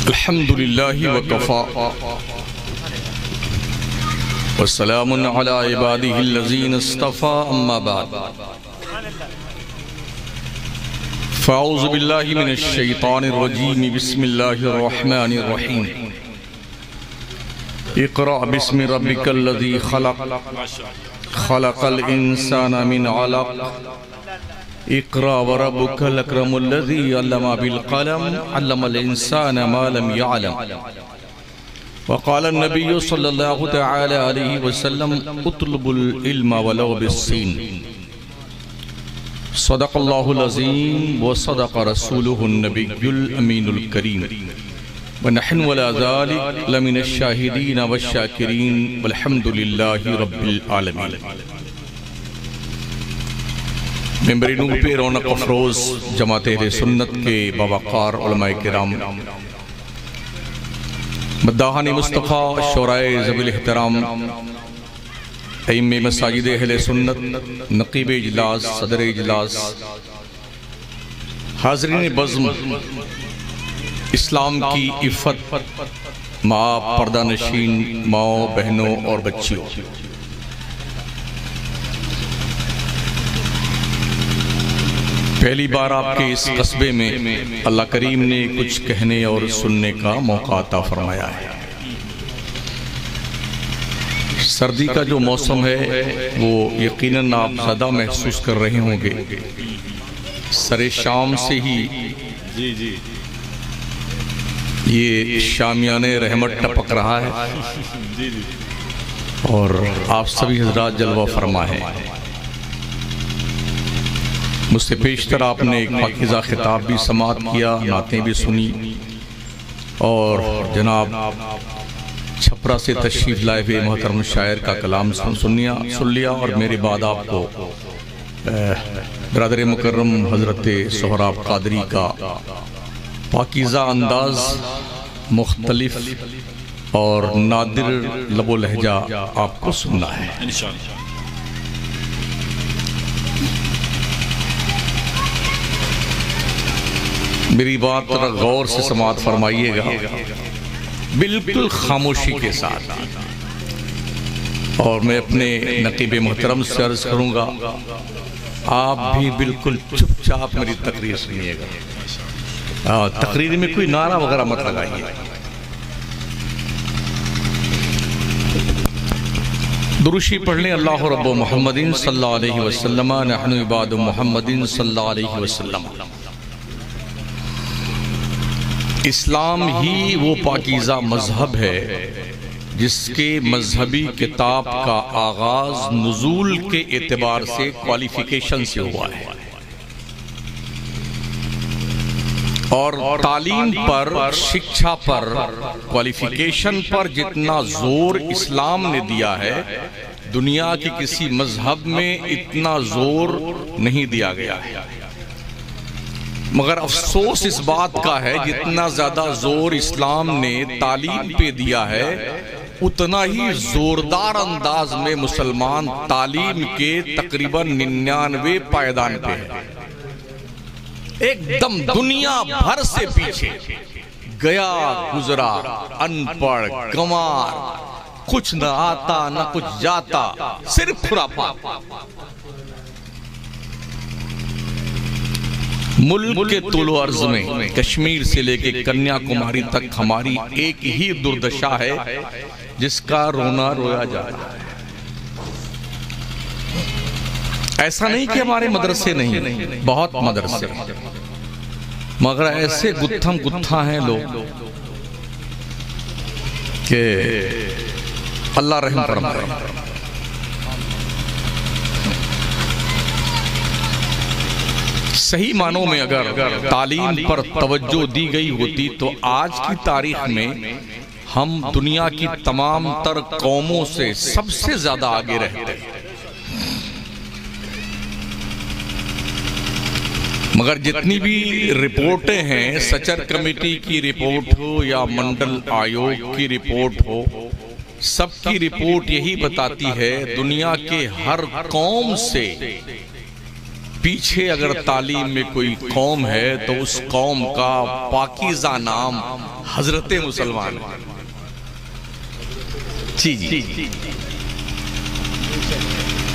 अल्हम्दुलिल्लाहि व कफ़ा वस्सलामुन अला इबादिहिल्लज़ीना इस्तफ़ा अम्मा बाद फ़अऊज़ु बिल्लाहि मिनश शैतानिर रजीम बिस्मिल्लाहिर रहमानिर रहीम इक़रा बिस्मि रब्बिकल्लज़ी खलक़ खलक़ल इंसाना मिन अलक़ इक़रा व रब्बुकल अकरमुल्लज़ी अल्लमा बिल क़लम अल्लमल इंसाना मा लम यअलम वक़ाल नबिय्यु सल्लल्लाहु तआला अलैहि वसल्लम उतलुबुल इल्म वलौ बिस्सीन सदक़ल्लाहुल अज़ीम व सदक़ रसूलुहुन नबियुल अमीनुल करीम व नहनु अला ज़ालिक लमिनश शाहिदीन वश्शाकिरीन वल्हम्दुलिल्लाहि रब्बिल आलमीन। मेंबर नूर पे रौनक अफरोज़ जमात अहले सुन्नत के बावक़ार उलमाए किराम मद्दाहान मुस्तफ़ा शोराए ज़वील एहतराम इमाम मसाजिद अहले सुन्नत नक़ीब इजलास सदर इजलास हाज़रीन बज़्म इस्लाम की इफ़्फ़त माँ पर्दा नशीन माओ बहनों और बच्चियों, पहली बार आपके इस कस्बे में अल्लाह करीम ने कुछ कहने और सुनने का मौका अता फरमाया है। सर्दी का जो मौसम है वो यकीनन आप ज़्यादा महसूस कर रहे होंगे। सरे शाम से ही ये शामियाने रहमत टपक रहा है और आप सभी हज़रात जलवा फरमा है। मुझसे पेशतर आपने एक पाकीज़ा खिताब भी समाअत किया, नातें भी सुनी और जनाब छपरा से तशरीफ़ लाए हुए मोहतरम शायर का कलाम सुन लिया और मेरे बाद आपको बरादर मुकर्रम हज़रत सोहराब कादरी का पाकीज़ा अंदाज़ मुख्तलिफ और नादिर लबो लहजा आपको सुनना है। मेरी बात गौर से समाअत फरमाइएगा, बिल्कुल खामोशी के साथ, और मैं अपने नकीब मोहतरम से अर्ज़ करूँगा आप भी बिल्कुल चुपचाप मेरी तकरीर सुनिएगा। तकरीर में कोई नारा वगैरह मत लगाइए। दुरूशी पढ़ लें। अल्लाह रब्बु मुहम्मदिन सल्लल्लाहु अलैहि वसल्लम नहनु इबादु मुहम्मदिन सल्लल्लाहु अलैहि वसल्लम। इस्लाम ही वो पाकीज़ा मज़हब है जिसके मजहबी किताब का आगाज नुज़ूल के एतबार से क्वालिफिकेशन से हुआ है और तालीम पर, शिक्षा पर, क्वालिफिकेशन पर जितना जोर इस्लाम ने दिया है दुनिया के किसी मजहब में इतना जोर नहीं दिया गया है। मगर अफसोस इस बात का है जितना ज्यादा जोर इस्लाम ने तालीम पे दिया है उतना ही जोरदार अंदाज में मुसलमान तालीम के तकरीबन 99 पायदान पे है। एकदम दुनिया भर से पीछे गया गुजरा, अनपढ़ गंवार, कुछ न आता न कुछ जाता, सिर्फ खुराफात। मुल्क के तुलो अर्ज में कश्मीर से लेके कन्याकुमारी तक हमारी एक ही दुर्दशा है जिसका रोना रोया जा रहा है। ऐसा नहीं कि हमारे मदरसे नहीं, बहुत मदरसे, मगर ऐसे गुत्थम गुत्था हैं लोग कि अल्लाह रहम फरमाए। सही मानों में अगर तालीम पर तवज्जो दी गई होती तो आज की तारीख में हम दुनिया की तमाम तर कौमों से सबसे ज्यादा आगे रहते। मगर जितनी भी रिपोर्टें हैं, सचर कमेटी की रिपोर्ट हो या मंडल आयोग की रिपोर्ट हो, सबकी रिपोर्ट यही बताती है दुनिया के हर कौम से पीछे अगर तालीम में कोई कौम है तो उस कौम का पाकीज़ा नाम हजरत मुसलमान है। जी जी,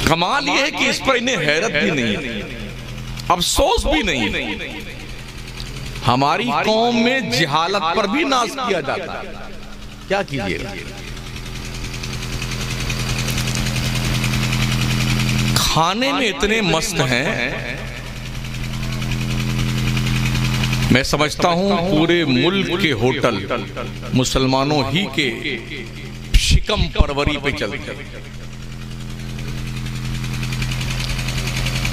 कमाल यह है कि इस पर इन्हें हैरत भी नहीं है, अफसोस भी नहीं है। हमारी कौम में जिहालत पर भी नाज किया जाता है, क्या कीजिएगा। खाने में इतने मस्त हैं, मैं समझता हूं पूरे मुल्क के होटल मुसलमानों ही के शिकम परवरी पे चलते।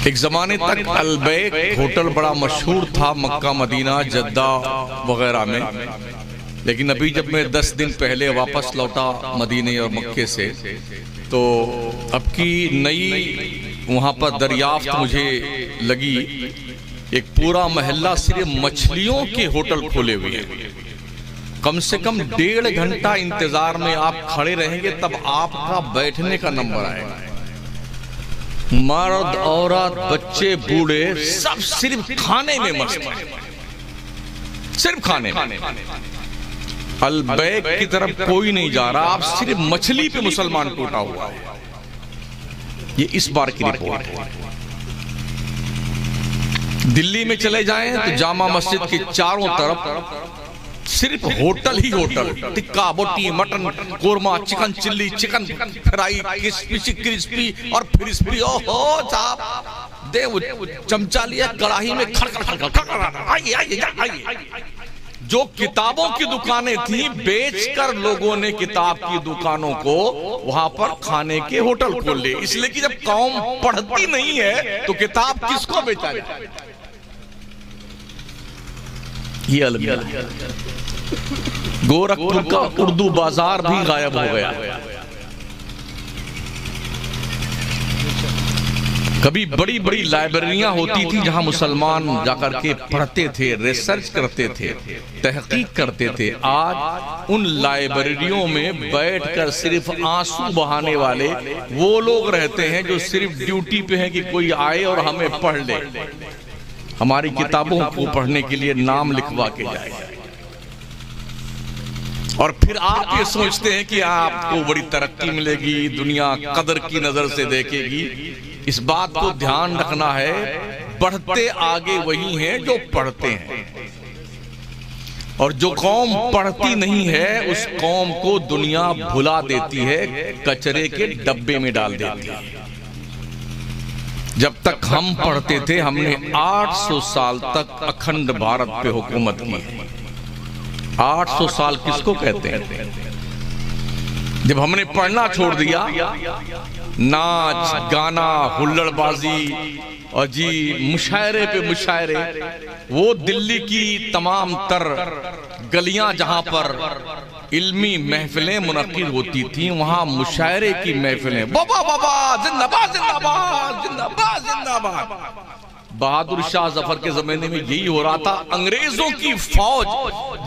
एक जमाने तक अलबैक होटल बड़ा मशहूर था मक्का, मदीना, जद्दा वगैरह में, लेकिन अभी जब मैं 10 दिन पहले वापस लौटा मदीने और मक्के से, तो अब की नई वहां पर दरियाफ्त मुझे लगी, एक पूरा महल्ला सिर्फ मछलियों के होटल खोले हुए हैं। कम से कम 1.5 घंटा इंतजार में आप खड़े रहेंगे तब आपका बैठने का नंबर आएगा। मर्द, औरत, बच्चे, बूढ़े सब सिर्फ खाने में मस्त हैं, सिर्फ खाने में। अलबैक की तरफ कोई नहीं जा रहा, आप सिर्फ मछली पे मुसलमान टूटा हुआ है। ये इस बार की रिपोर्ट है। दिल्ली में चले जाएं तो जामा मस्जिद के चारों तरफ सिर्फ होटल ही होटल, टिक्का, बोटी, mutton, korma, chicken chilli, chicken fry, crispy और फ्रिस्पी। ओहो साहब, दे चमचा लिया, कड़ाही में आइए आइए आइए। जो किताबों की दुकानें थी, बेचकर लोगों ने किताब की दुकानों को वहां पर खाने के होटल खोल लिए, इसलिए कि जब कौम पढ़ती नहीं है तो किताब किसको बेचा जाए। ये अलग गोरखपुर का उर्दू बाजार भी गायब हो गया। कभी बड़ी बड़ी लाइब्रेरियां होती थी जहां मुसलमान जाकर के पढ़ते थे, रिसर्च करते थे, तहकीक करते थे। आज उन लाइब्रेरियों में बैठकर सिर्फ आंसू बहाने वाले वो लोग रहते हैं जो सिर्फ ड्यूटी पे हैं कि कोई आए और हमें पढ़ ले, हमारी किताबों को पढ़ने के लिए नाम लिखवा के जाए। और फिर आप ये सोचते हैं कि आपको बड़ी तरक्की मिलेगी, दुनिया कदर की नजर से देखेगी। इस बात को ध्यान रखना है, बढ़ते आगे वही हैं जो पढ़ते हैं, और जो कौम पढ़ती नहीं है उस कौम को दुनिया भुला देती है, कचरे के डब्बे में डाल देती है। जब तक हम पढ़ते थे हमने 800 साल तक अखंड भारत पे हुकूमत की। 800 साल किसको कहते हैं? जब हमने पढ़ना छोड़ दिया, नाच गाना, हुल्लड़बाजी और जी मुशायरे पे मुशायरे, वो दिल्ली की तमाम तर गलियां जहां पर इल्मी महफिलें मुनक्किद होती थी, वहां मुशायरे की महफिलें, बाबा बाबा जिंदाबाद जिंदाबाद जिंदाबाद जिंदाबाद। बहादुर शाह जफर के जमाने में यही हो रहा था। अंग्रेजों की फौज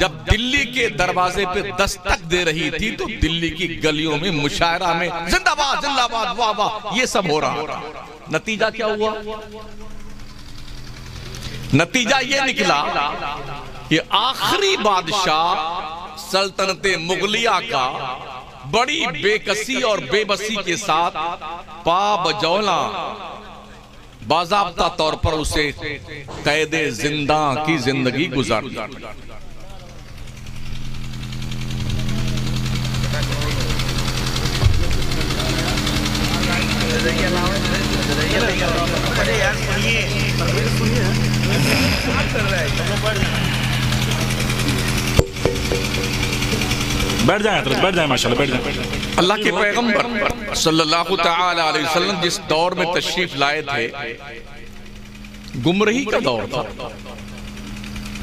जब दिल्ली के दरवाजे पे दस्तक दे रही थी तो दिल्ली की गलियों में मुशायरा में जिंदाबाद जिंदाबाद वाह वाह ये सब हो रहा था। नतीजा क्या हुआ? नतीजा ये निकला कि आखिरी बादशाह सल्तनते मुगलिया का बड़ी बेकसी और बेबसी के साथ पा बजौला बाज़ाब्ता तौर पर उसे कैदे जिंदा की जिंदगी गुजार दी। बैठ जाए बैठ जाए माशाल्लाह बैठ जाए। अल्लाह के पैगंबर सल्लल्लाहु तआला अलैहि वसल्लम जिस दौर में तशरीफ लाए थे, गुमराही का दौर था,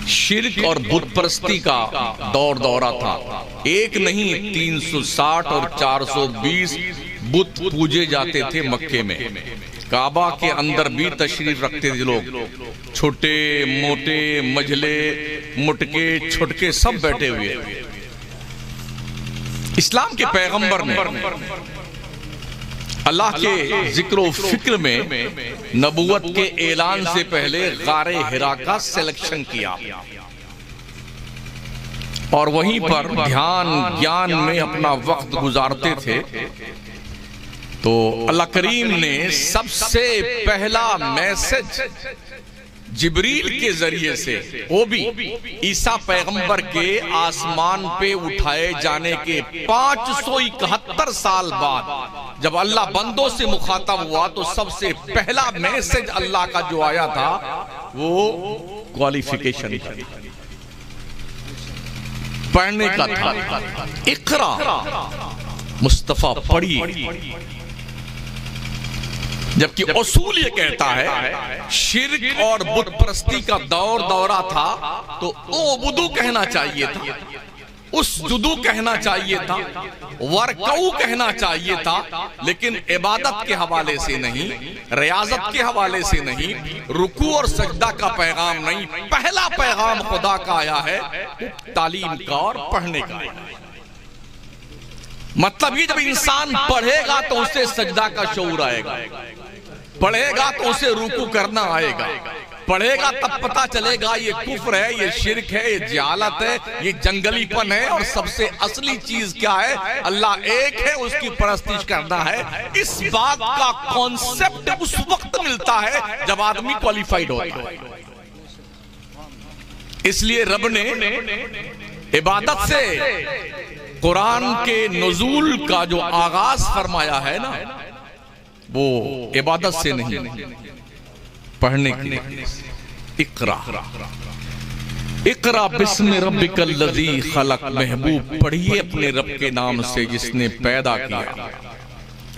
शिर्क और बुत परस्ती का दौरा था। एक नहीं 360 और 420 बुत पूजे जाते थे मक्के में। काबा के अंदर भी तशरीफ रखते थे लोग, छोटे मोटे मझले मुटके छुटके सब बैठे हुए। इस्लाम के पैगंबर ने अल्लाह के जिक्र फिक्र में नबूवत के ऐलान से पहले गारे हिरा का सिलेक्शन किया और वहीं पर ध्यान ज्ञान में अपना वक्त गुजारते थे। तो अल्लाह करीम ने सबसे पहला मैसेज जिब्रील के जरिए से, वो भी ईसा पैगंबर के आसमान पे उठाए जाने के 571 साल बाद जब अल्लाह बंदों से मुखातब हुआ तो सबसे पहला मैसेज अल्लाह का जो आया था वो क्वालिफिकेशन पढ़ने का था। इकरा मुस्तफा पढ़िए। जबकि उसूल ये कहता है शिर्क और बुत परस्ती का दौरा था तो ओ बुदू कहना चाहिए था, उस जुदू कहना चाहिए था, वरकऊ कहना चाहिए था, लेकिन इबादत के हवाले से नहीं, रियाजत के हवाले से नहीं, रुकू और सजदा का पैगाम नहीं। पहला पैगाम खुदा का आया है तालीम का और पढ़ने का। मतलब ये जब इंसान पढ़ेगा तो उसे सजदा का शऊर आएगा, पढ़ेगा तो उसे रुकू करना आएगा, पढ़ेगा तब पता चलेगा ये कुफ्र है, ये शिर्क है, ये जहालत है, ये जंगलीपन है और सबसे असली चीज क्या है, अल्लाह एक है, उसकी परस्तिश करना है। इस बात का कॉन्सेप्ट उस वक्त मिलता है जब आदमी क्वालिफाइड होता है। इसलिए रब ने इबादत से कुरान के नुज़ूल का जो आगाज फरमाया है ना, वो इबादत से नहीं, पढ़ने के लिए। इकरा इकरा बिस्मि रब्बिकल लज़ी खलक। महबूब पढ़िए अपने रब के नाम से जिसने पैदा किया।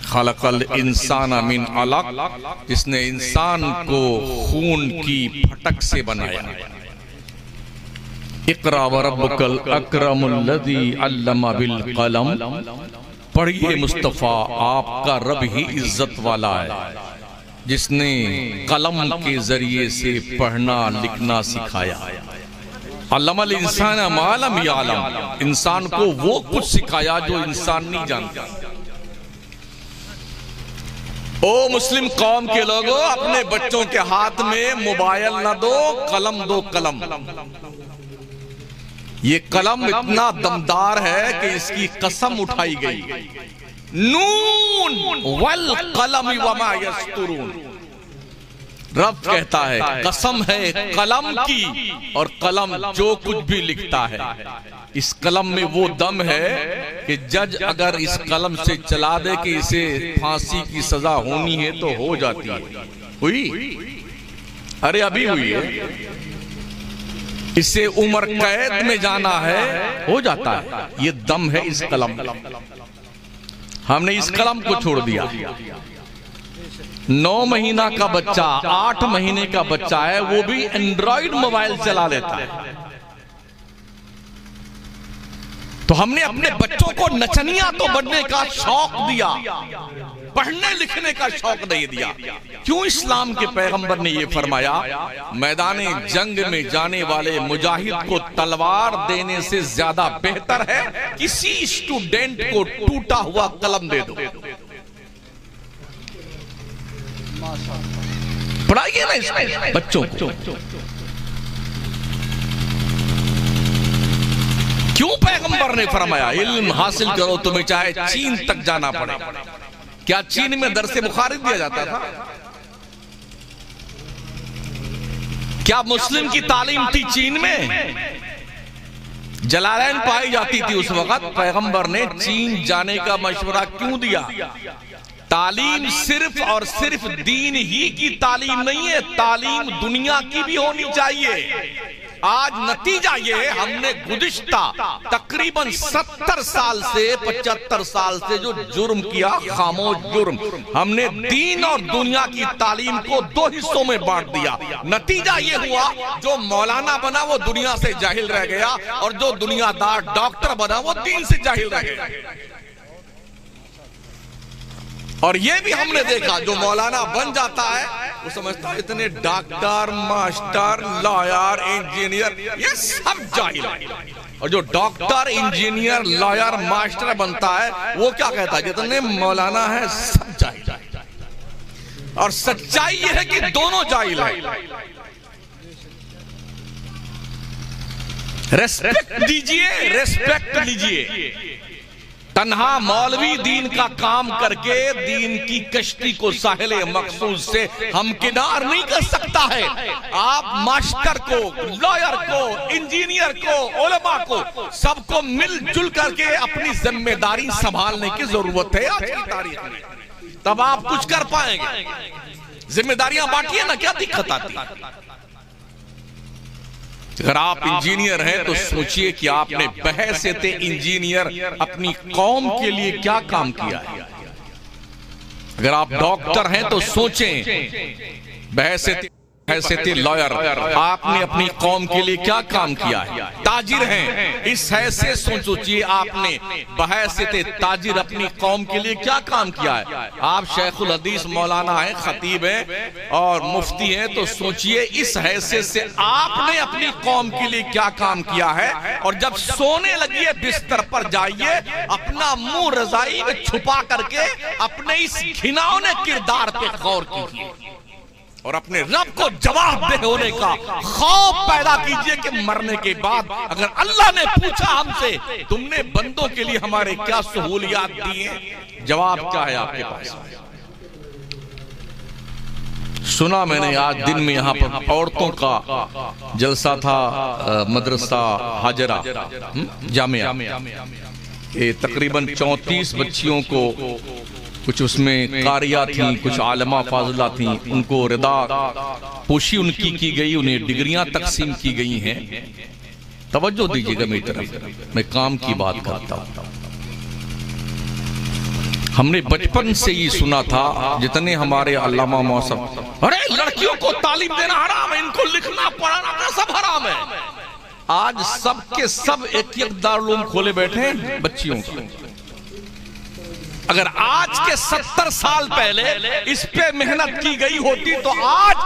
खलकल इंसान मिन अलक, जिसने इंसान को खून की फटक से बनाया। इकरा व रब्बुकल अकरमुल लज़ी अल्लमा बिल कलम। पढ़िए मुस्तफा आपका रब ही इज्जत वाला है जिसने कलम के जरिए से पढ़ना लिखना सिखाया। अल्लमल इंसान मा लम यालम, इंसान को वो कुछ सिखाया जो इंसान नहीं जानता। ओ मुस्लिम कौम के लोगों, अपने बच्चों के हाथ में मोबाइल न दो, कलम दो। कलम, ये कलम इतना दमदार है कि इसकी कसम उठाई गई। नून वल कलम वमा यस्तुरून। रब कहता है कसम है कलम की और कलम जो कुछ भी लिखता है। इस कलम में वो दम है कि जज अगर इस कलम से चला दे कि इसे फांसी की सजा होनी है तो हो जाती है। हुई? अरे अभी हुई है। इसे उम्र कैद में जाना है, हो जाता है। ये दम है इस कलम। हमने इस कलम को छोड़ दिया। 9 महीना का बच्चा, 8 महीने का बच्चा है, वो भी एंड्रॉइड मोबाइल चला लेता है। तो हमने अपने बच्चों को नचनिया तो बनने का शौक दिया, पढ़ने लिखने का शौक नहीं दिया। क्यों? इस्लाम के पैगंबर ने यह फरमाया, मैदाने जंग में जाने वाले मुजाहिद को तलवार देने से ज्यादा बेहतर है किसी स्टूडेंट को टूटा हुआ कलम दे दो। पढ़ाइए ना इसमें बच्चों को। क्यों पैगंबर ने फरमाया इल्म हासिल करो, तुम्हें चाहे चीन तक जाना पड़े। क्या चीन में दरसे बुखारी दिया जाता था? क्या मुस्लिम की तालीम थी चीन में? जलालैन पाई जाती थी उस वक्त। पैगंबर ने चीन जाने का मशवरा क्यों दिया? तालीम सिर्फ और सिर्फ दीन ही की तालीम नहीं है, तालीम दुनिया की भी होनी चाहिए। आज नतीजा ये है, हमने गुज़िश्ता तकरीबन 70 साल से 75 साल से जो जुर्म किया, खामोश जुर्म, हमने दीन और दुनिया की तालीम को 2 हिस्सों में बांट दिया। नतीजा ये हुआ, जो मौलाना बना वो दुनिया से जाहिल रह गया और जो दुनियादार डॉक्टर बना वो दीन से जाहिल रह गया। और ये भी हमने देखा, जो मौलाना बन जाता है वो समझता है इतने डॉक्टर, मास्टर, लॉयर, इंजीनियर ये सब जाहिल है। और जो डॉक्टर, इंजीनियर, लॉयर, मास्टर बनता है वो क्या कहता है, जितने मौलाना है सब जाहिल। और सच्चाई यह है कि दोनों जाहिल हैं। रेस्पेक्ट दीजिए, रेस्पेक्ट लीजिए। तन्हा मौलवी दीन का काम करके दीन की कश्ती को साहिल मकसूद से हमकिनार नहीं कर सकता है। आप मास्टर को, लॉयर को, इंजीनियर को, उलमा को, सबको मिलजुल करके अपनी जिम्मेदारी संभालने की जरूरत है आज की तारीख में, तब आप कुछ कर पाएंगे। जिम्मेदारियां बांटिए ना, क्या दिक्कत आती है? अगर आप इंजीनियर हैं तो सोचिए कि आपने बहैसियत इंजीनियर अपनी कौम के लिए क्या काम किया है। अगर आप डॉक्टर हैं तो सोचें बहैसियत लॉयर आपने अपनी कौम के लिए क्या काम किया है। ताजिर हैं, इस हैसियत सोचिए आपने बहैसियत ताजिर अपनी कौम के लिए क्या काम किया है। आप शेखुल हदीस मौलाना हैं, खतीब हैं और मुफ्ती हैं, तो सोचिए इस हैसियत से आपने अपनी कौम के लिए क्या काम किया है। और जब सोने लगिए बिस्तर पर जाइए, अपना मुंह रजाई में छुपा करके अपने इस घिनौने किरदार पे गौर कीजिए और अपने रब को जवाबदेह होने का खौफ पैदा कीजिए कि मरने के बाद अगर अल्लाह ने पूछा हमसे तुमने बंदों के लिए हमारे क्या सहूलियात दी हैं, जवाब क्या है आपके पास। सुना मैंने आज दिन में यहाँ पर औरतों का जलसा था, मदरसा हाजरा जामिया, तकरीबन 34 बच्चियों को, कुछ उसमें कारिया थी, कुछ आलमा फाजिला थी, उनको रिदा पोशी उनकी की गई, उन्हें डिग्रियां तकसीम की गई हैं। तवज्जो दीजिएगा मेरी तरफ, मैं काम की बात करता हूं। हमने बचपन से ही सुना था, जितने हमारे अल्लामा मौसम, अरे लड़कियों को तालीम देना हराम है, इनको लिखना पढ़ाना सब हराम है। आज सबके सब एक दारुल खोले बैठे हैं बच्चियों को। अगर आज के 70 साल पहले इस पे मेहनत की गई होती तो आज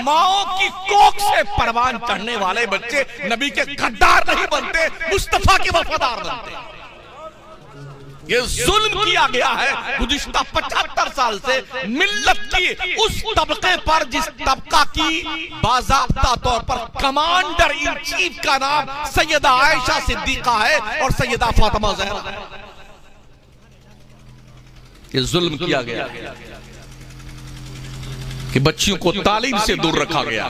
माओ की कोख से परवान चढ़ने वाले बच्चे नबी के गद्दार नहीं बनते, मुस्तफा के वफादार बनते। ये जुल्म किया गया है गुज़िश्ता 75 साल से मिल्लत की उस तबके पर जिस तबका की बाज़ाब्ता तौर पर कमांडर इन चीफ का नाम सैयदा आयशा सिद्दीका है और सैयदा फातिमा ज़हरा है। ये जुल्म किया गया कि बच्चियों को तालीम से दूर रखा गया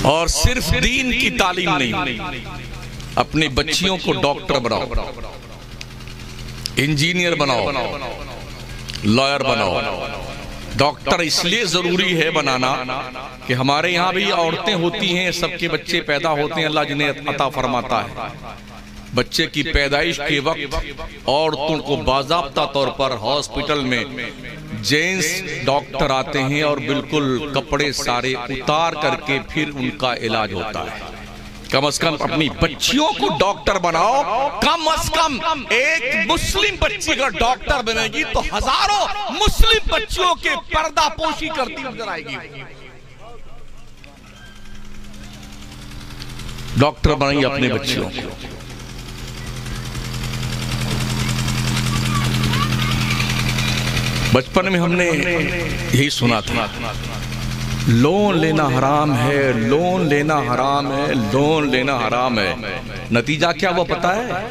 और सिर्फ दीन की तालीम नहीं, अपनी बच्चियों को डॉक्टर बनाओ, इंजीनियर बनाओ, लॉयर बनाओ। डॉक्टर इसलिए जरूरी है बनाना कि हमारे यहाँ भी औरतें होती हैं, सबके बच्चे पैदा होते हैं, अल्लाह जिन्हें अता फरमाता है। बच्चे की पैदाइश के वक्त औरतों को बाज़ाब्ता तौर पर हॉस्पिटल में जेंट्स डॉक्टर आते हैं और बिल्कुल कपड़े सारे उतार करके फिर उनका इलाज होता है। कम से कम अपनी बच्चियों को डॉक्टर बनाओ। कम से कम एक मुस्लिम बच्ची अगर डॉक्टर बनेगी तो हजारों मुस्लिम बच्चियों के पर्दापोशी करती नजर आएगी। डॉक्टर बनाइए अपने बच्चियों को। बचपन में हमने यही सुना था, लोन लेना हराम है, लोन लेना हराम है, लोन लेना हराम है। नतीजा क्या हुआ पता है?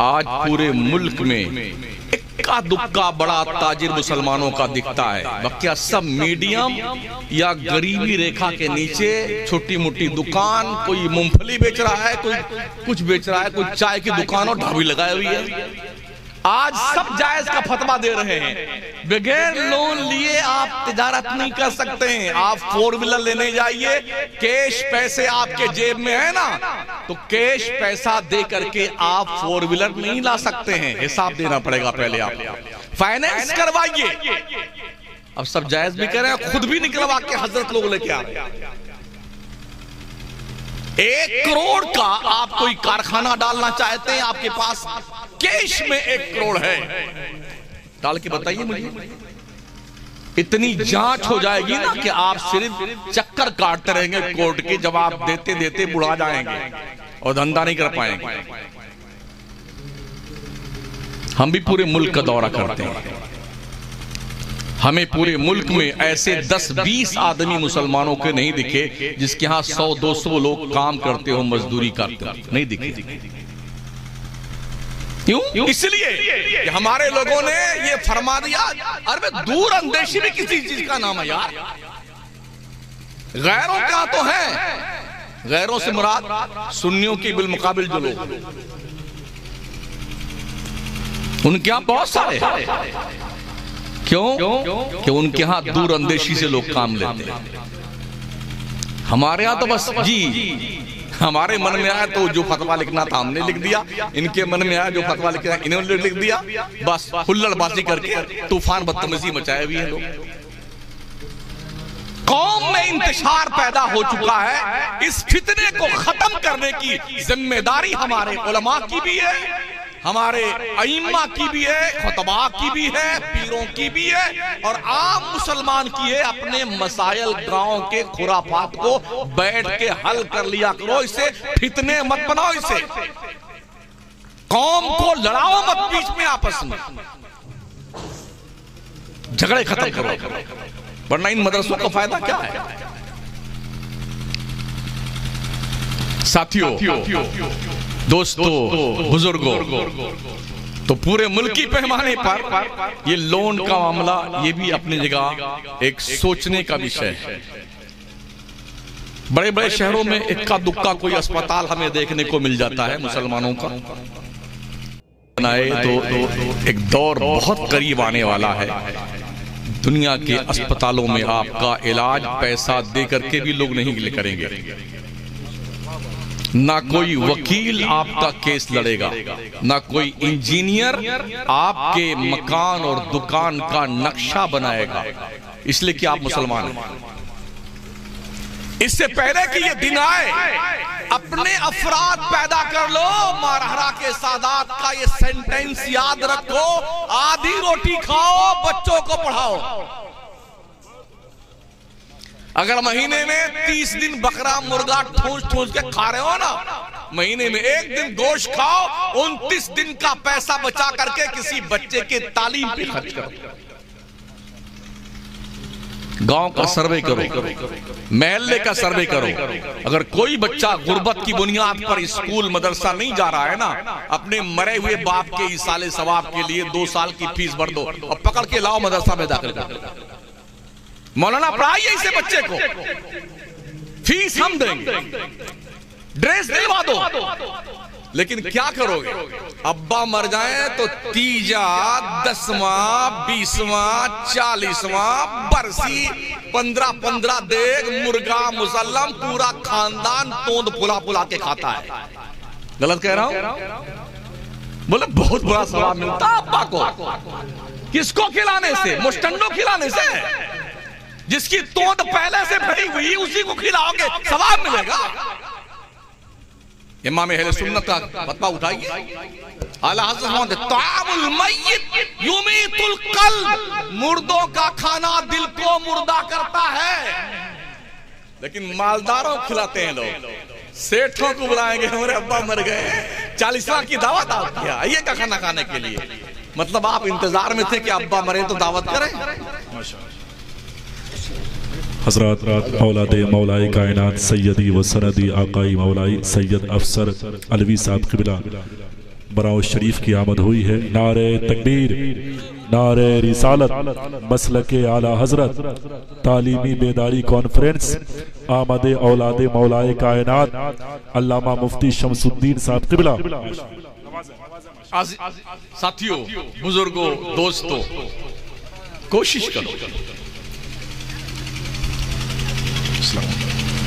आज पूरे मुल्क में इक्का दुक्का बड़ा ताजिर मुसलमानों का दिखता है। क्या सब मीडियम या गरीबी रेखा के नीचे छोटी मोटी दुकान, कोई मूंगफली बेच रहा है, कोई कुछ बेच रहा है, कोई चाय की दुकान और ढाबी लगाई हुई है। आज सब जायज का फतवा दे रहे हैं, बगैर लोन लिए आप तिजारत नहीं कर सकते हैं। आप 4 व्हीलर लेने जाइए, कैश पैसे आपके जेब में है ना, तो कैश पैसा दे करके आप 4 व्हीलर नहीं ला सकते हैं, हिसाब देना पड़ेगा पहले। आप फाइनेंस करवाइए। अब सब जायज भी करें, खुद भी निकलवा के हजरत लोग लेके आ रहे हैं। 1 करोड़ का आप कोई कारखाना डालना चाहते हैं, आपके पास कैश में 1 करोड़ है, डाल के बताइए मुझे। इतनी जांच हो जाएगी ना कि आप सिर्फ चक्कर काटते रहेंगे कोर्ट के, जब आप देते देते बुढ़ा जाएंगे और धंधा नहीं कर पाएंगे। हम भी पूरे मुल्क का दौरा करते हैं, हमें पूरे मुल्क में ऐसे 10-20 आदमी मुसलमानों के नहीं दिखे जिसके यहाँ 100-200 लोग काम करते हो, मजदूरी करते हो, नहीं दिखे। क्यों? इसलिए कि हमारे लोगों ने ये फरमा दिया। अरे दूर अंदेशी भी किसी चीज का नाम है यार। गैरों का तो है, गैरों से मुराद सुन्नियों की बिलमुकाबिल जो लोग, उनके यहां बहुत सारे हैं। क्यों? कि उनके यहां दूर अंदेशी से लोग काम लेते हैं। हमारे यहां तो बस जी हमारे मन में आया तो जो फतवा लिखना था हमने लिख दिया, इनके मन में आया जो फतवा लिखना इन्होंने लिख दिया, बस हुल्लड़बाजी करके तूफान बदतमीजी मचाए हुए हैं लोग। कौम में इंतशार पैदा हो चुका है। इस फितने को खत्म करने की जिम्मेदारी हमारे उलमा की भी है, हमारे अइम्मा की भी है, खुतबा की भी है, पीरों की भी है और आम मुसलमान की है। अपने मसाइल गांव के खुराफात को बैठ के हल कर लिया करो, इसे फितने मत बनाओ, इसे कौम को लड़ाओ मत बीच में, आपस में झगड़े खत्म करो, वरना इन मदरसों का फायदा क्या है। साथियों, दोस्तों, बुजुर्गों, तो पूरे मुल्की पैमाने पर ये लोन का मामला ये भी अपनी जगह एक सोचने का विषय है। बड़े बड़े शहरों में इक्का दुक्का कोई अस्पताल हमें देखने को मिल जाता है मुसलमानों का। बनाए तो एक दौर बहुत करीब आने वाला है, दुनिया के अस्पतालों में आपका इलाज पैसा दे करके भी लोग नहीं करेंगे। ना कोई वकील आपका केस लड़ेगा, ना कोई इंजीनियर आपके मकान और दुकान का नक्शा बनाएगा, इसलिए कि आप मुसलमान हैं। इससे पहले कि ये दिन आए, अपने अफराद पैदा कर लो। मारहरा के सादात का ये सेंटेंस याद रखो, आधी रोटी खाओ, बच्चों को पढ़ाओ। अगर महीने में 30 दिन बकरा मुर्गा ठूस ठूस के खा रहे हो ना, महीने में एक दिन गोश्त खाओ, 29 दिन का पैसा बचा करके किसी बच्चे के तालीम पे खर्च करो। गांव का सर्वे करो, महल्ले का सर्वे करो। अगर कोई बच्चा गुर्बत की बुनियाद पर स्कूल मदरसा नहीं जा रहा है ना, अपने मरे हुए बाप के इसाले सवाब के लिए 2 साल की फीस भर दो और पकड़ के लाओ मदरसा में दाखिल कर। मौलाना पढ़ाइए इसे बच्चे को, फीस हम देंगे, ड्रेस दिलवा दो। लेकिन क्या करोगे? अब्बा मर जाए तो तीजा, 10वां, 20वां, 40वां बरसी, 15 देग मुर्गा मुसल्लम, पूरा खानदान तोंद फुला फुला के खाता है। गलत कह रहा हूं? बोले बहुत बड़ा सवाब मिलता अब्बा को। किसको खिलाने से? मुस्टंडो खिलाने से। जिसकी तोंद पहले से भरी हुई उसी को खिलाओगे, सवाब मिलेगा। इमाम अहले सुन्नत का फतवा उठाइए, आला हज़रत तामुल मय्यित युमीतुल क़ल्ब, मुर्दों का खाना दिल को मुर्दा करता है। लेकिन मालदारों को खिलाते हैं लोग। सेठों को बुलाएंगे, हमारे अब्बा मर गए, 40वां की दावत आप किया, आइए का खाना खाने के लिए। मतलब आप इंतजार में थे कि अब्बा मरे तो दावत करें। हज़रात औलाद मौलाए कायनात सैयदी व सनदी आकाई मौलाई सैयद अफसर अलवी साहब क़िबला बराउ शरीफ की आमद हुई है। नारे तकबीर, नारे रिसालत, मसलके आला हजरत, तालीमी बेदारी कॉन्फ्रेंस, आमद औलाद मौलाए कायनात अल्लामा मुफ्ती शमसुद्दीन साहब क़िबला। साथियों, बुजुर्गों, दोस्तों, कोशिश करो,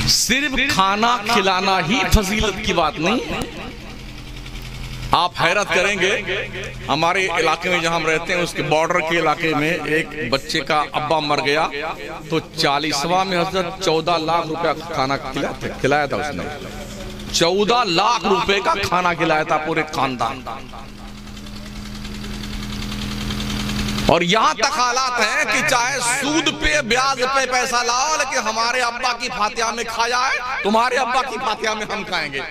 सिर्फ खाना खिलाना ही फजीलत की बात नहीं है। आप हैरत करेंगे, हमारे इलाके में जहां हम रहते हैं उसके बॉर्डर के इलाके में एक बच्चे का अब्बा मर गया तो 40वां में हजरत 14 लाख रुपया खाना खिलाया था उसने। 14 लाख रुपए का खाना खिलाया था पूरे खानदान। और यहां तक हालात हैं कि चाहे सूद पे ब्याज पे पैसा लाओ, लेकिन हमारे अब्बा की फातिहा में खा जाए, तुम्हारे अब्बा की फातिहा में हम खाएंगे।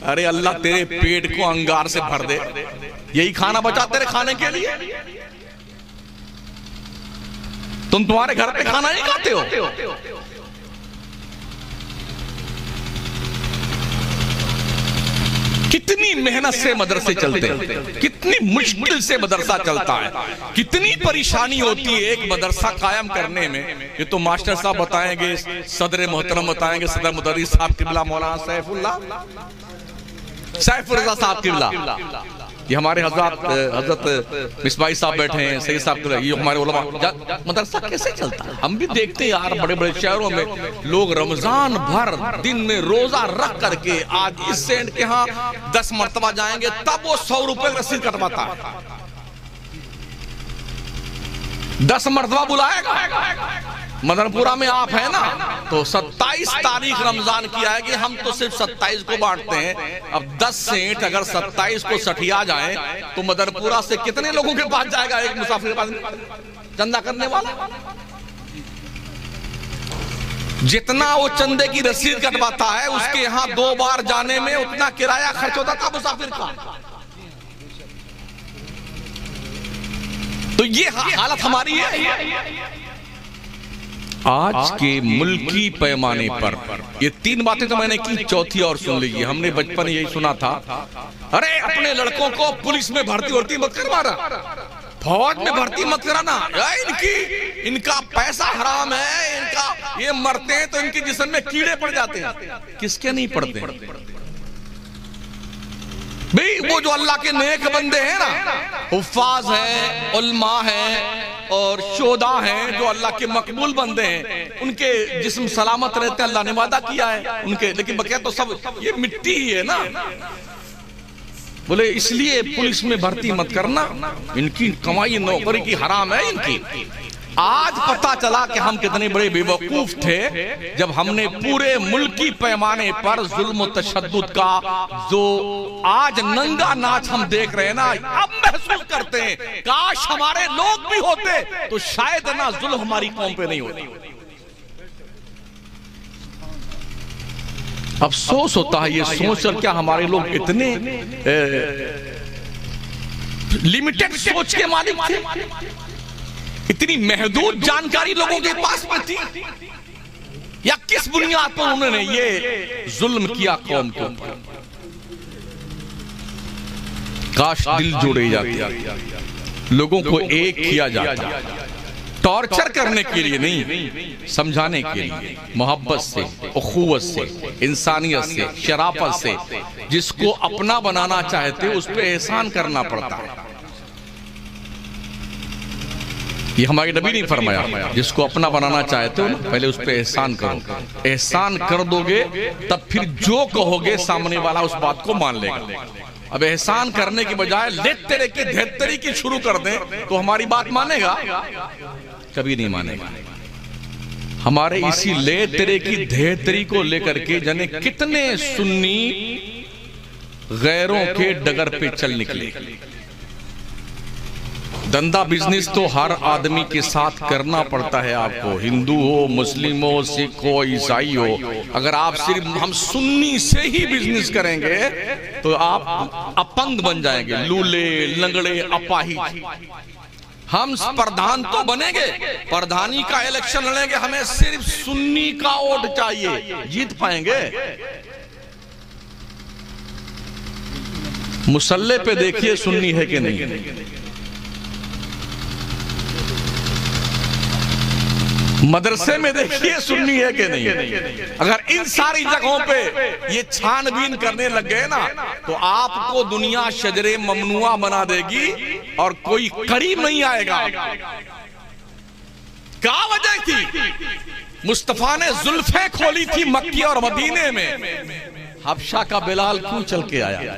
अरे अल्लाह तेरे पेट को अंगार से भर दे, यही खाना बचा तेरे खाने के लिए। तुम्हारे घर पे खाना नहीं खाते हो। कितनी मेहनत से मदरसे चलते हैं, कितनी मुश्किल से मदरसा चलता है, कितनी परेशानी होती है एक मदरसा कायम करने में। ये तो मास्टर साहब बताएंगे, सदर मोहतरम बताएंगे, सदर मुदर्रिस साहब किबला मौलाना सैफुर रज़ा साहब किबला, ये हमारे हजरत मिसबाई साहब बैठे हैं, सही साहब, ये हमारे उलमा। मदरसा कैसे चलता है हम भी देखते हैं यार, बड़े बड़े शहरों में लोग रमजान भर दिन में रोजा रख करके, आज इस सेंट के यहाँ 10 मरतबा जाएंगे तब वो 100 रुपए रसीद कटवाता है। 10 मरतबा बुलाएगा। मदनपुरा में आप है ना, तो 27 तारीख रमजान की आएगी, हम तो सिर्फ 27 को बांटते हैं। अब 10 सेंट अगर 27 को सठिया जाए तो मदनपुरा से कितने लोगों के पास जाएगा एक मुसाफिर के पास चंदा करने वाला? जितना वो चंदे की रसीद कटवाता है उसके यहाँ 2 बार जाने में उतना किराया खर्च होता था मुसाफिर का। तो ये हालत हमारी है आज के मुल्की पैमाने पर। ये 3 बातें तो मैंने की, चौथी और सुन लीजिए। हमने बचपन यही सुना था, अरे अपने लड़कों को पुलिस में भर्ती मत करवाना, फौज में भर्ती मत कराना, इनका पैसा हराम है, इनका ये मरते हैं तो इनके जिस्म में कीड़े पड़ जाते हैं। किसके नहीं पड़ते भाई? वो जो अल्लाह के नेक बंदे हैं ना, हुफ्फाज हैं, उल्मा हैं और शोदा हैं, जो अल्लाह के मकबूल बंदे हैं, उनके जिस्म सलामत रहते हैं, अल्लाह ने वादा किया है उनके। लेकिन बक़ैर तो सब ये मिट्टी ही है ना। बोले इसलिए पुलिस में भर्ती मत करना, इनकी कमाई नौकरी की हराम है इनकी। आज पता चला कि हम कितने बड़े बेवकूफ थे जब हमने पूरे मुल्की पैमाने पर जुल्म तशद्दुद का जो आज नंगा नाच हम देख रहे हैं ना, अब महसूस करते हैं काश हमारे लोग भी होते तो शायद ना जुल्म हमारी कौम पे नहीं होती। अफसोस होता है ये सोचकर, क्या हमारे लोग इतने लिमिटेड सोच के मालिक थे? इतनी महदूद जानकारी लोगों के पास में थी? या किस बुनियाद पर उन्होंने ये जुल्म किया कौम को? काश दिल जोड़े जाते, लोगों को एक किया जाता, टॉर्चर करने के लिए नहीं, समझाने के लिए, मोहब्बत से, उखुवत से, इंसानियत से, शराफत से। जिसको अपना बनाना चाहते उस पर एहसान करना पड़ता है। ये हमारे नबी ने फरमाया, जिसको अपना बनाना चाहते हो ना, पहले उस पर एहसान करो। एहसान कर दोगे तब फिर जो कहोगे सामने वाला उस बात को मान लेगा। अब एहसान करने की बजाय लेट तेरे की धेतरी की शुरू कर दें तो हमारी बात मानेगा? कभी नहीं मानेगा। हमारे इसी ले तेरे की धेतरी को लेकर के जाने कितने सुन्नी गैरों के डगर पे चल निकले। धंधा बिजनेस तो हर आदमी के साथ करना पड़ता है आपको, हिंदू हो, मुस्लिम हो, सिख हो, ईसाई हो। अगर आप सिर्फ हम सुन्नी से ही बिजनेस करेंगे तो आप अपंग बन जाएंगे, लूले लंगड़े अपाहिज। हम प्रधान तो बनेंगे, प्रधानी का इलेक्शन लड़ेंगे, हमें सिर्फ सुन्नी का वोट चाहिए, जीत पाएंगे? मुसल्ले पे देखिए सुन्नी है कि नहीं, मदरसे में देखिए सुन्नी है कि नहीं। अगर इन सारी जगहों पे ये छानबीन करने लग गए ना तो आपको दुनिया शजरे ममनुआ बना देगी और कोई करीब नहीं आएगा। क्या वजह थी? मुस्तफा ने जुल्फे खोली थी मक्की और मदीने में। हबशा का बिलाल क्यों चल के आया?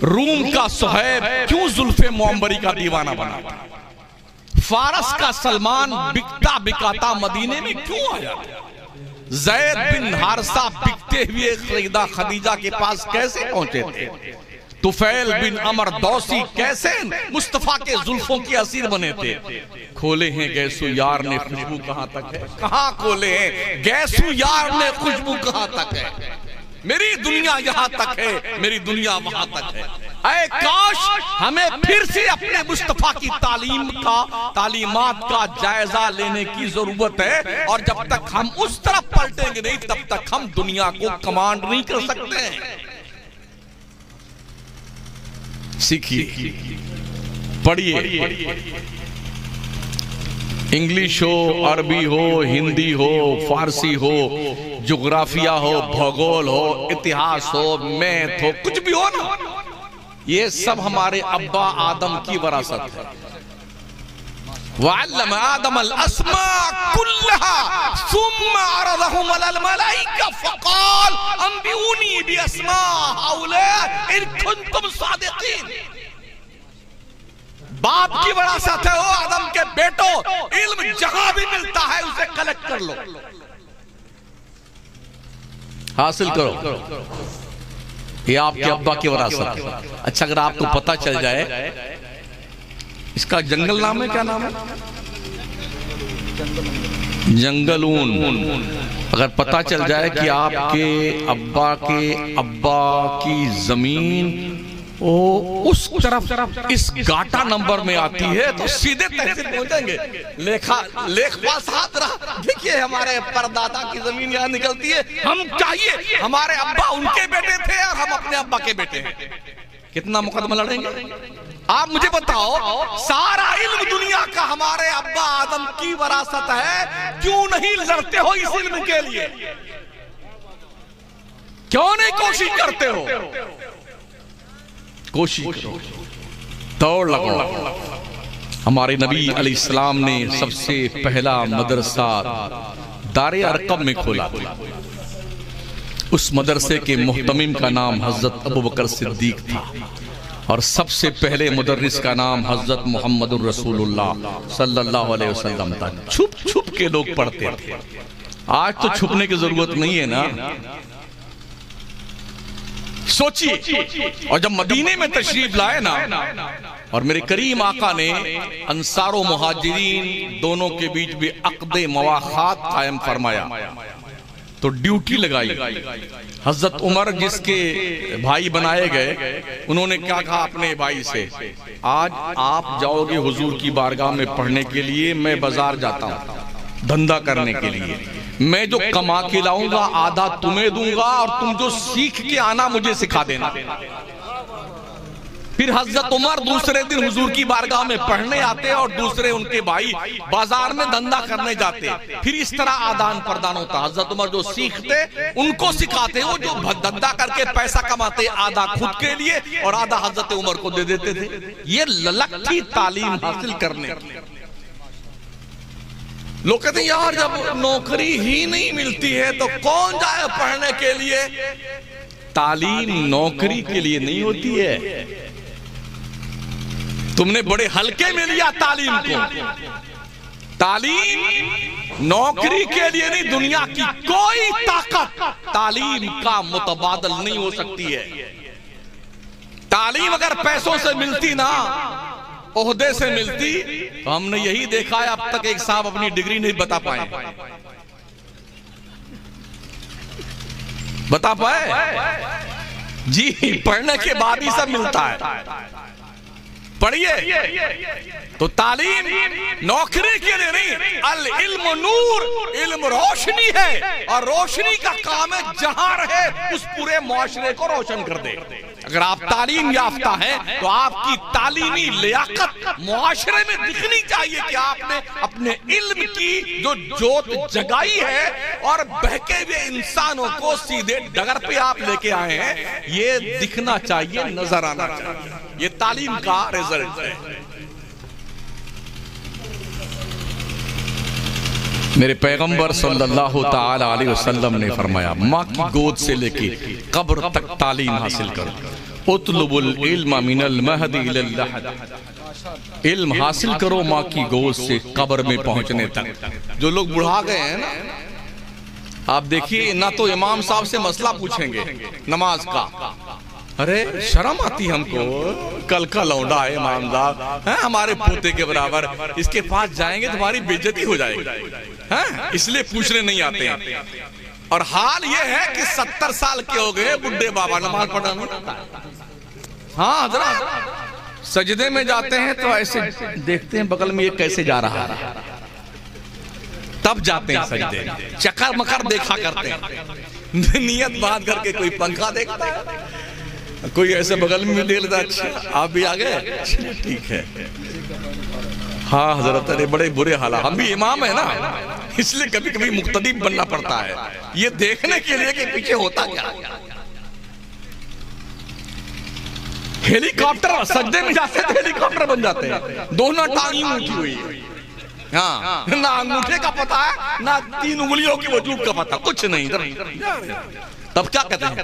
रूम का सुहैब क्यों जुल्फे मुअम्बरी का दीवाना बना? फारस का सलमान बिकता बिकाता मदीने में क्यों आया? ज़ैद बिन हारिसा बिकते हुए सैयदा खदीजा के पास कैसे पहुंचे थे? तुफैल बिन अमर दौसी कैसे मुस्तफा के जुल्फों के असीर बने थे? खोले हैं गैसू यार ने खुशबू कहां तक है? कहां खोले हैं गैसू यार ने खुशबू कहां तक है? मेरी दुनिया यहाँ तक है, मेरी दुनिया वहां तक है। ऐ काश हमें फिर से अपने मुस्तफा की तालीमात का जायजा लेने की जरूरत है। और जब तक हम उस तरफ पलटेंगे नहीं, तब तक हम दुनिया को कमांड नहीं कर सकते हैं। सीखिए, पढ़िए, इंग्लिश हो, अरबी हो, हिंदी हो, फारसी हो, ज्योग्राफिया हो, भूगोल हो, इतिहास हो, मैथ हो, कुछ भी हो ना, ये सब हमारे अब्बा आदम की विरासत है। वअल्लम आदम अल अस्मा कुल्लहा सुम्मा अरदहुम अलल मलाइका फक़ाल अंबिऊनी बि अस्मा हाउला इन कुंतुम सादिकीन। बाप की विरासत है, ओ आदम के बेटो, इल्म जहां भी मिलता है उसे कलेक्ट कर लो, हासिल करो। ये आपके अब्बा की विरासत है। अच्छा, अगर आपको पता चल जाए, इसका जंगल नाम है, क्या नाम है? जंगलून। अगर पता चल जाए कि आपके अब्बा की जमीन वो उस तरफ इस गाटा नंबर में आती है, तो सीधे तहसील पहुंचेंगे। लेखपाल साहब रहा, देखिए हमारे परदादा की जमीन यहाँ निकलती है, हम चाहिए, हमारे अब्बा उनके बेटे थे और हम अपने अब्बा के बेटे हैं। कितना मुकदमा लड़ेंगे? आप मुझे बताओ, सारा इल्म दुनिया का हमारे अब्बा आदम की विरासत है, क्यों नहीं लड़ते हो इस इल्म के लिए? क्यों नहीं कोशिश करते हो? कोशिश करो, दौड़ लगाओ। हमारे नबी अलैहिस्सलाम ने सबसे पहला मदरसा दारे अरकम में खोला। उस मदरसे के मुहतमिम का नाम हजरत अबू बकर सिद्दीक था और सबसे पहले मुदर्रिस का नाम हजरत मोहम्मदुर रसूलुल्लाह सल्लल्लाहु अलैहि वसल्लम था। छुप छुप के लोग पढ़ते थे। आज तो छुपने की जरूरत नहीं है ना। सोचिए, और जब मदीने में तशरीफ लाए ना, और मेरे करीम आका ने अंसारो मुहाजिरीन दोनों के बीच भी अक़्दे मवाख़ात कायम फरमाया, तो ड्यूटी लगाई। हजरत उमर जिसके भाई बनाए गए, उन्होंने क्या कहा अपने भाई से, आज आप जाओगे हुजूर की बारगाह में पढ़ने के लिए, मैं बाजार जाता हूँ धंधा करने के लिए, मैं जो कमा के लाऊंगा आधा तुम्हें दूंगा और तुम जो सीख के आना मुझे सिखा देना। फिर हजरत उमर दूसरे दिन हुजूर की बारगाह में पढ़ने आते और दूसरे उनके भाई बाजार में धंधा करने जाते। फिर इस तरह आदान प्रदान होता। हजरत उमर जो सीखते उनको सिखाते, वो जो धंधा करके पैसा कमाते आधा खुद के लिए और आधा हजरत उमर को दे देते थे। ये ललक थी तालीम हासिल करने। लोग कहते हैं यार जब नौकरी ही नहीं मिलती है तो कौन जाए पढ़ने के लिए। तालीम नौकरी के लिए नहीं होती है। तुमने बड़े हल्के में लिया तालीम को। तालीम नौकरी के लिए नहीं, दुनिया की कोई ताकत तालीम का मुतबादल नहीं हो सकती है। तालीम अगर पैसों से मिलती ना, ओहदे से मिलती, तो हमने यही देखा है अब तक एक साहब अपनी डिग्री नहीं बता पाए। बता पाए जी, पढ़ने के बाद ही सब मिलता है। पढ़िए, तो तालीम नौकरी के लिए नहीं, अल इल्म नूर, इल्म रोशनी है और रोशनी का काम है जहां रहे उस पूरे मुआशरे को रोशन कर दे। अगर आप तालीम याफ्ता हैं तो आपकी तालीमी लियाकत मुआशरे में दिखनी चाहिए कि आपने अपने इल्म की जो जोत जगाई है और बहके हुए इंसानों को सीधे डगर पे आप लेके आए हैं, ये दिखना चाहिए, नजर आना चाहिए। ये तालीम का रिजल्ट है। मेरे पैगंबर सल्लल्लाहु ताला अलैहि वसल्लम ने फरमाया, माँ की गोद से लेके कब्र तक तालीम हासिल करो। उतलुबुल इल्म मिनल महदी इलल लहद। इल्म हासिल करो माँ की गोद से कब्र में पहुंचने तक। जो लोग बुढ़ा गए हैं ना, आप देखिए ना, तो इमाम साहब से मसला पूछेंगे नमाज का, अरे शर्म आती हमको, कल का लौंडा है इमाम साहब है हमारे पोते के बराबर, इसके पास जाएंगे तुम्हारी बेइज्जती हो जाएगी, हैं इसलिए पूछने नहीं आते हैं। और हाल ये है कि 70 साल के हो गए बुढ़े बाबा नमाज पढ़ा नहीं। हाँ हजरत, सजदे में जाते हैं तो ऐसे देखते हैं बगल में ये कैसे जा रहा है, तब जाते हैं सजदे, चक्कर मकर देखा करते हैं, नियत बात करके कोई पंखा देखता है, कोई ऐसे बगल में ले लेता, अच्छा आप भी आ गए, ठीक है। हाँ हजरत, अरे बड़े बुरे हालात। हम भी इमाम है ना, इसलिए कभी कभी मुक्तदी बनना पड़ता है, ये देखने के लिए कि पीछे होता क्या। हेलीकॉप्टर सजदे में जाते हैं, हेलीकॉप्टर बन जाते हैं, दोनों टांगी उठी हुई है। हाँ, ना अंगूठे का पता है, ना 3 उंगलियों की वजूद का पता, कुछ नहीं। तब क्या कहते हैं,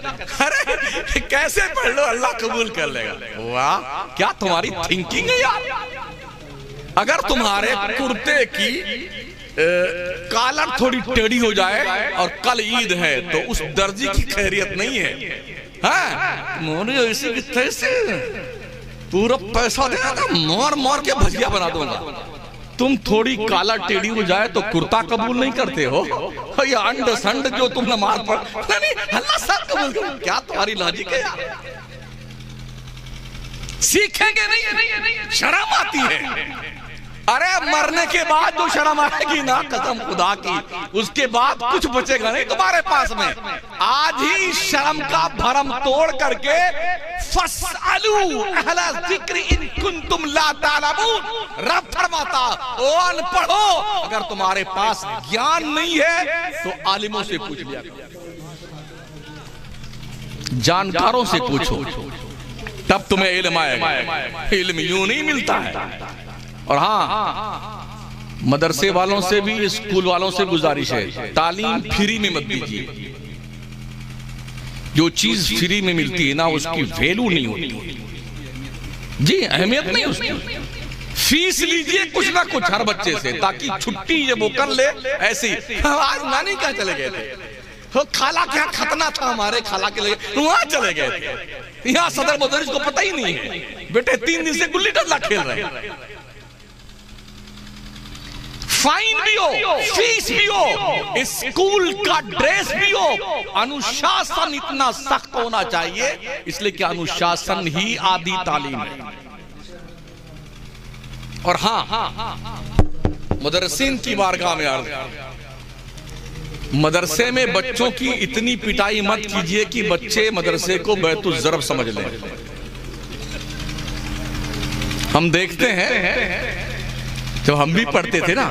अरे कैसे पढ़ लो, अल्लाह कबूल कर लेगा। वाह, क्या तुम्हारी थिंकिंग है यार। अगर तुम्हारे कुर्ते की कॉलर थोड़ी टेढ़ी हो जाए और कल ईद है तो उस दर्जी की खैरियत नहीं है। हाँ, मोरे ऐसे की तैसे पूरा पैसा देगा, मार मार के भजिया बना दूंगा। तुम थोड़ी काला टेढ़ी हो जाए तो कुर्ता कबूल नहीं करते हो, ये अंड संड जो तुम नमाज पढ़, नहीं अल्लाह सब कबूल कर। क्या तुम्हारी लॉजिक है यार, सीखेंगे नहीं, शर्म आती है। अरे मरने के बाद जो शर्म आएगी ना, कसम खुदा की, उसके बाद कुछ बचेगा नहीं तुम्हारे पास में। आज ही शर्म का भरम तोड़ करके फस्अलू अहला ज़िक्र इन कुंतुम ला तालमून, रब फरमाता ओ अनपढ़ो, अगर तुम्हारे पास ज्ञान नहीं है तो आलिमों से पूछ लिया, जानकारों से पूछो, तब तुम्हें इल्म आएगा। इल्म यूं नहीं मिलता है। और हाँ, मदरसे वालों से भी, स्कूल वालों से गुजारिश है, तालीम फ्री में मत दीजिए। जो चीज फ्री में मिलती है ना, उसकी वैल्यू नहीं होती जी, अहमियत नहीं उसकी। फीस लीजिए कुछ ना कुछ हर बच्चे से, ताकि छुट्टी ये वो कर ले। ऐसी आज नानी कहाँ चले गए थे, खाला क्या खतना था हमारे, खाला के लिए वहां चले गए थे। यहाँ सदर मुदर्रिस को पता ही नहीं है, बेटे 3 दिन से गुल्ली डंडा खेल रहे हैं। फाइन भी हो, फीस भी हो, स्कूल का ड्रेस भी हो, अनुशासन इतना सख्त होना चाहिए, इसलिए कि अनुशासन ही आदि तालीम है। और हाँ, मुदर्रिसीन की बारगाह में अर्ज़, मदरसे में बच्चों की इतनी पिटाई मत कीजिए कि बच्चे मदरसे को बैतुल ज़रब समझ लें। हम देखते हैं जब हम भी पढ़ते थे ना,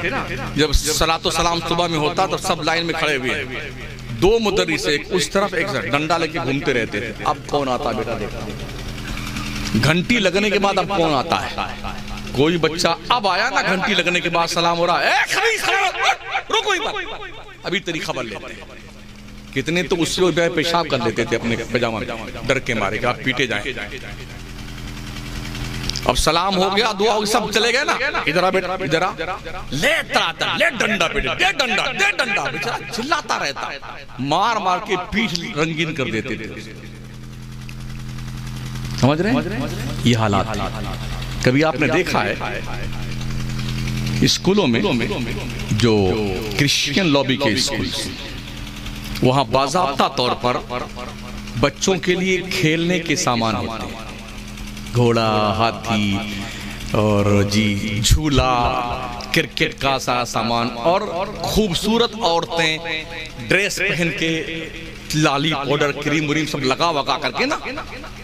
जब सलातो सलाम सुबह में होता तो सब लाइन में खड़े हुए, 2 मुदर्रिस एक उस तरफ एक डंडा लेके घूमते रहते थे। अब कौन आता बेटा, देखा घंटी लगने के बाद अब कौन आता है। कोई बच्चा अब आया ना, घंटी लगने के बाद सलाम हो रहा है, रुको अभी तेरी खबर लेते हैं। कितने तो उससे पेशाब कर लेते थे अपने पैजामा में, डर के मारे कि आप पीटे जाएं। अब सलाम हो गया, दुआ हो, सब चले गए ना, इधर आ बेटा, इधर आ, ले डंडा बेटे, दे डंडा, बेचारा चिल्लाता रहता, मार मार के पीठ रंगीन कर देते थे। समझ रहे हैं ये हालात। कभी आपने देखा है स्कूलों में जो क्रिश्चियन लॉबी के स्कूल, वहां बाज़ाब्ता तौर पर बच्चों के लिए खेलने के सामान होते हैं, घोड़ा, हाथी और जी झूला, क्रिकेट का सामान, और खूबसूरत औरतें ड्रेस पहन के लाली पाउडर क्रीम व्रीम सब लगा वगा करके ना,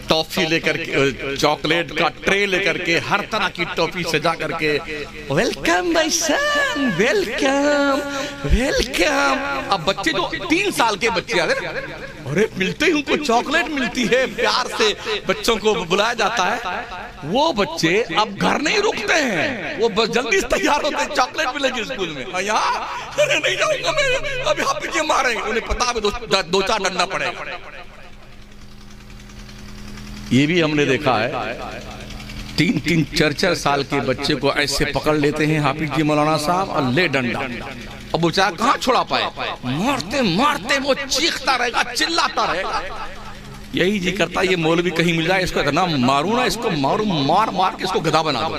टॉफी लेकर के, चॉकलेट का ट्रे लेकर के, हर तरह की टॉफी सजा करके, वेलकम भाई सन, वेलकम वेलकम। अब बच्चे जो 3 साल के बच्चे आ गए, अरे मिलते ही उनको चॉकलेट मिलती है, प्यार से बच्चों को बुलाया जाता है। वो बच्चे अब घर नहीं रुकते हैं, वो जल्दी से तैयार होते हैं, चॉकलेट मिलेगी स्कूल में। यहाँ अरे नहीं जाऊंगा मैं, अब यहाँ पीछे मारेंगे, उन्हें पता है 2-4 डंडा पड़ेगा। ये भी हमने देखा है, 3-3, 4-4 साल के बच्चे को ऐसे पकड़ लेते हैं हाफिज जी मौलाना साहब, और ले डंडा। अब बेचारा कहाँ छुड़ा पाए, मारते मारते वो चीखता रहेगा, चिल्लाता रहेगा। यही जी करता ये मौलवी कहीं मिल जाए, इसको इतना मारू ना, इसको मारू, मार मार के इसको गधा बना दो।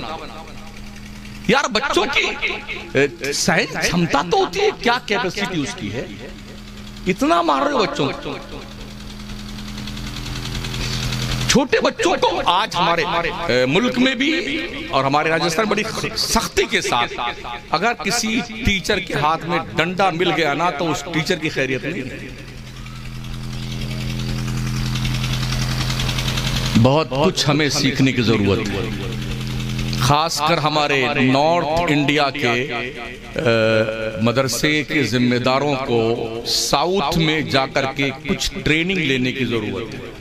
यार बच्चों की सहन क्षमता तो होती है, क्या कैपेसिटी उसकी है। इतना मार रहे हो बच्चों को, छोटे बच्चों को। आज हमारे मुल्क में भी और हमारे राजस्थान बड़ी सख्ती के साथ अगर किसी टीचर के हाथ में डंडा मिल गया ना तो उस टीचर की खैरियत नहीं है। बहुत कुछ हमें सीखने की जरूरत है, खासकर हमारे नॉर्थ इंडिया के मदरसे के जिम्मेदारों को साउथ में जाकर के कुछ ट्रेनिंग लेने की जरूरत है।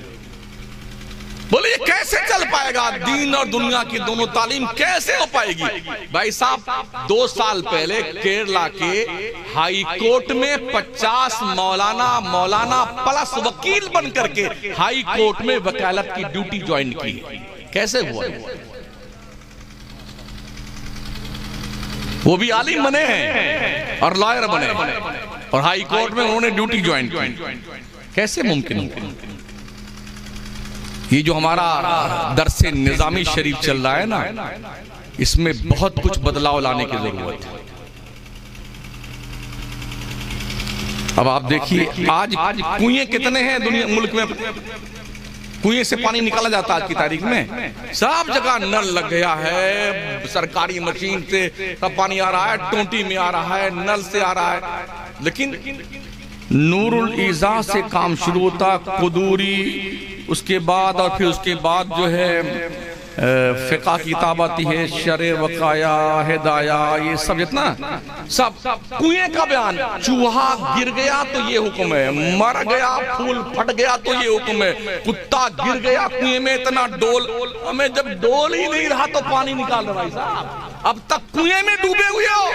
बोले ये कैसे चल पाएगा, दीन और दुनिया की दोनों तालीम कैसे हो पाएगी? भाई साहब 2 साल पहले केरला के हाई कोर्ट में 50 मौलाना प्लस वकील बन करके हाई कोर्ट में वकालत की ड्यूटी ज्वाइन की। कैसे हुआ? वो भी आलिम बने हैं और लॉयर बने और हाई कोर्ट में उन्होंने ड्यूटी ज्वाइन की। कैसे मुमकिन हो? ये जो हमारा दरसे निजामी शरीफ चल रहा है ना, इसमें बहुत कुछ बदलाव लाने की जरूरत है। अब आप देखिए आज कुएं कितने हैं दुनिया मुल्क में, कुएं से पानी निकाला जाता है आज की तारीख में। सब जगह नल लग गया है, सरकारी मशीन से सब पानी आ रहा है, टोंटी में आ रहा है, नल से आ रहा है। लेकिन नूरुल ईज़ा से काम शुरू होता, कुदूरी, उसके बाद और फिर उसके बाद जो है फिक़ा की किताब आती है, शरे वकाया, हिदाया, ये सब जितना सब कुएं का बयान। चूहा गिर गया तो ये हुक्म है, मर गया, फूल फट गया तो ये हुक्म है, कुत्ता गिर गया कुएं में, इतना डोल। हमें जब डोल ही नहीं रहा तो पानी निकाल रहा भाई साहब, अब तक कुएं में डूबे हुए हो।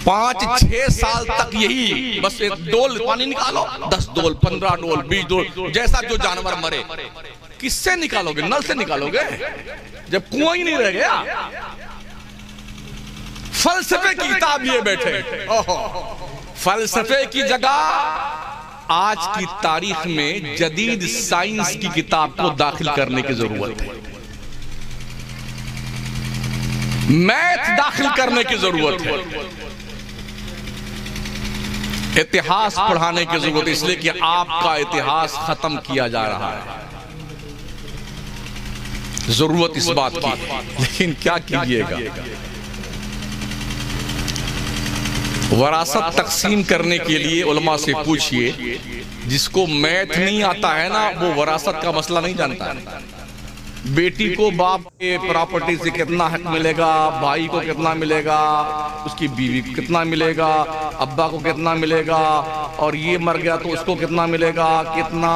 5-6 साल तक यही बस एक डोल पानी निकालो, 10 डोल, 15 डोल, 20 डोल, जैसा जो जानवर मरे। किससे निकालोगे? नल से निकालोगे जब कुआं ही नहीं रह गया। फलसफे की किताब लिए बैठे। फलसफे की जगह आज की तारीख में जदीद साइंस की किताब को दाखिल करने की जरूरत है, मैथ दाखिल करने की जरूरत है, इतिहास पढ़ाने की जरूरत है, इसलिए कि आपका इतिहास खत्म किया जा रहा है। जरूरत इस बात की, लेकिन क्या कीजिएगा? वरासत तकसीम करने के लिए उलमा से पूछिए, जिसको मैथ नहीं आता है ना वो वरासत का मसला नहीं जानता है। बेटी को बाप के प्रॉपर्टी से कितना हक मिलेगा, भाई को कितना मिलेगा, उसकी बीवी को कितना मिलेगा, अब्बा को कितना मिलेगा, और ये मर गया तो उसको कितना मिलेगा, कितना,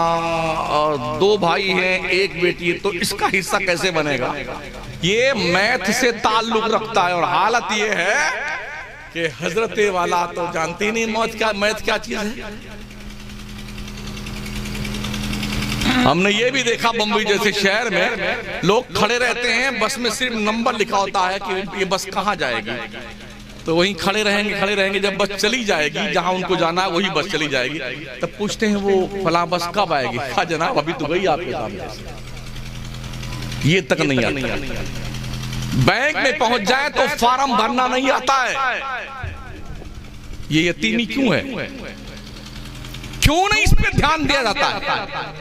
और 2 भाई हैं 1 बेटी है तो इसका हिस्सा कैसे बनेगा? ये मैथ से ताल्लुक रखता है। और हालत ये है कि हजरत वाला तो जानते ही नहीं मैथ क्या चीज है। हमने ये भी देखा बम्बई जैसे शहर में लोग खड़े रहते हैं, बस में सिर्फ नंबर लिखा होता है कि ये बस कहाँ जाएगी, तो वहीं खड़े रहेंगे। जब बस चली जाएगी जहां उनको जाना है वही बस चली जाएगी, तब पूछते हैं वो फला बस कब आएगी? कहा जनाब अभी तो गई आपके सामने। ये तक नहीं आता। बैंक में पहुंच जाए तो फॉर्म भरना नहीं आता है। ये यतीमी क्यों है? क्यों नहीं इस पे ध्यान दिया जाता है?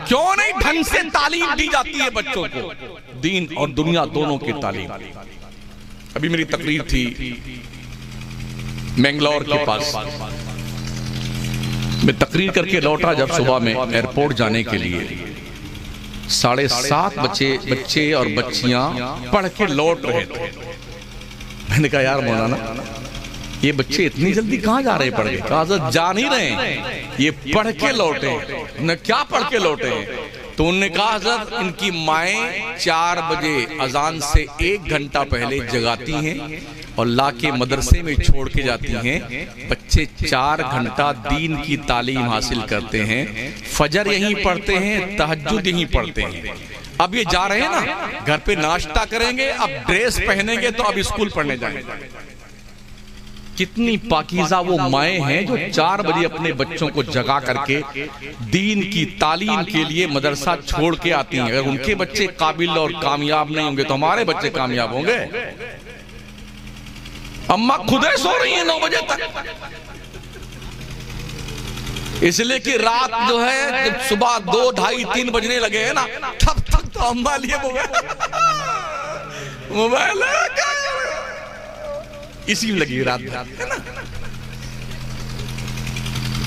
क्यों नहीं ढंग से तालीम दी जाती है बच्चों को, दीन और दुनिया दोनों की तालीम? अभी मेरी तकरीर थी मैंगलोर के पास, मैं तकरीर करके लौटा जब सुबह में एयरपोर्ट जाने के लिए 7:30 बच्चे और बच्चियां पढ़ के लौट रहे थे। मैंने कहा यार मौलाना ये बच्चे इतनी जल्दी कहाँ जा रहे हैं पढ़ के? कहा जा नहीं रहे हैं, ये पढ़ के लौटे। न क्या पढ़ के लौटे? तो उन्होंने कहा हज़रत इनकी माएँ 4 बजे अजान से 1 घंटा पहले जगाती हैं और लाके मदरसे में छोड़ के जाती हैं। बच्चे 4 घंटा दीन की तालीम हासिल करते हैं, फजर यहीं पढ़ते हैं, तहज्जुद यहीं पढ़ते हैं। अब ये जा रहे हैं ना, घर पे नाश्ता करेंगे, अब ड्रेस पहनेंगे तो अब स्कूल पढ़ने जाएंगे। कितनी पाकीज़ा वो माएँ हैं जो 4 बजे अपने बच्चों को जगा करके दीन की तालीम के लिए मदरसा छोड़ के आती हैं। अगर उनके बच्चे काबिल और कामयाब नहीं होंगे तो हमारे बच्चे कामयाब होंगे। अम्मा खुदे सो रही है 9 बजे तक, इसलिए कि रात जो है जब सुबह 2, 2:30, 3 बजने लगे हैं ना, तब तक तो अम्मा लिए मोबाइल इसी में लगी रात है ना।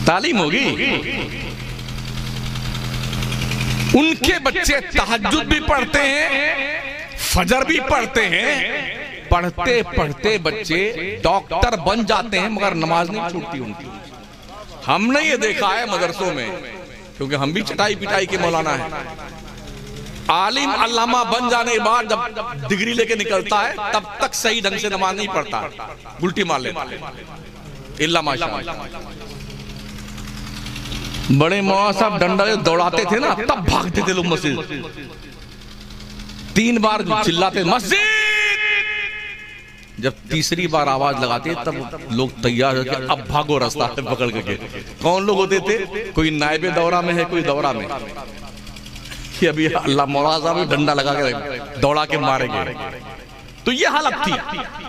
तालीम होगी। उनके बच्चे तहज्जुद भी पढ़ते हैं, फजर भी पढ़ते हैं, पढ़ते पढ़ते बच्चे डॉक्टर बन जाते हैं, मगर नमाज नहीं छूटती उनकी। हमने ये देखा है मदरसों में, क्योंकि हम भी चटाई पिटाई के मौलाना है। आलिम अल्लामा बन जाने के बाद जब डिग्री लेके निकलता है तब तक सही ढंग से नमाज नहीं पढ़ता, उल्टी मार लेता। इल्ला माशाअल्लाह। बड़े मौलाना साहब डंडा दौड़ाते थे ना, तब भागते थे लोग मस्जिद, 3 बार चिल्लाते मस्जिद, जब तीसरी बार आवाज लगाते तब लोग तैयार होकर अब भागो रास्ता पकड़ के। कौन लोग होते थे? कोई नायबे दौरा में है, कोई दौरा में, कि अभी अल्लाह मौलाना साहब डंडा लगा के दौड़ा के मारेंगे। तो ये हालत थी।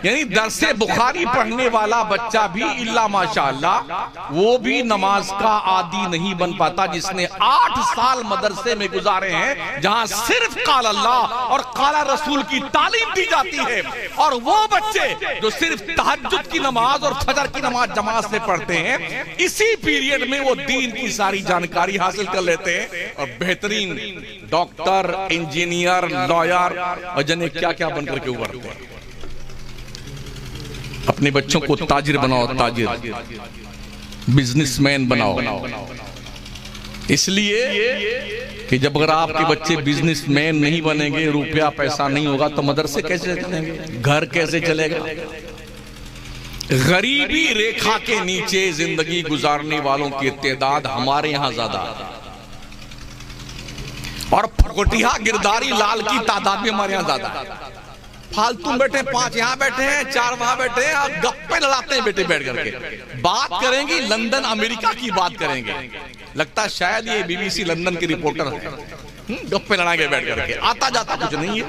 यानी दरसे बुखारी पढ़ने वाला बच्चा भी इल्ला माशाअल्लाह वो भी नमाज का आदी नहीं बन पाता, जिसने 8 साल मदरसे में गुजारे हैं जहां सिर्फ काल अल्लाह और काला रसूल की तालीम दी जाती है। और वो बच्चे जो सिर्फ तहज्जुद की नमाज और फजर की नमाज जमात से पढ़ते हैं, इसी पीरियड में वो दीन की सारी जानकारी हासिल कर लेते हैं और बेहतरीन डॉक्टर, इंजीनियर, लॉयर और जने क्या क्या बनकर के उभरते हैं। अपने बच्चों को ताजिर बनाओ, ताजिर, बिजनेसमैन बनाओ। इसलिए कि जब अगर आपके बच्चे बिजनेसमैन नहीं बनेंगे, रुपया पैसा नहीं होगा, तो मदरसे कैसे चलेंगे, घर कैसे चलेगा? गरीबी रेखा के नीचे जिंदगी गुजारने वालों की तादाद हमारे यहां ज्यादा, और फुकटिया गिरदारी लाल की तादाद भी हमारे यहां ज्यादा। फालतू बैठे 5 यहां बैठे हैं, 4 वहां बैठे हैं, और गप्पे लड़ाते हैं बेटे बैठ करके। बात करेंगी लंदन अमेरिका की बात करेंगे, लगता है शायद ये बीबीसी लंदन के रिपोर्टर हैं। गप्पे लड़ाएंगे बैठ करके, आता जाता कुछ नहीं है।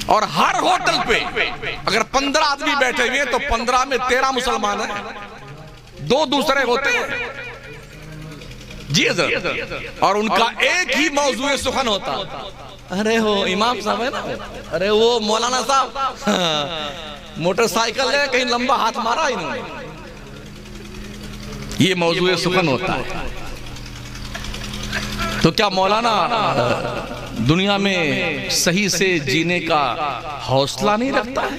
और हर होटल पे अगर 15 आदमी बैठे हुए हैं तो 15 में 13 मुसलमान हैं, 2 दूसरे होते हैं। जी सर। और उनका एक ही मौजूद सुखन होता, अरे वो इमाम साहब है ना, अरे वो मौलाना साहब मोटरसाइकिल है, कहीं लंबा हाथ मारा इन्होंने, ये मौजूद सुखन होता है। तो क्या मौलाना दुनिया में सही से जीने का हौसला नहीं रखता है?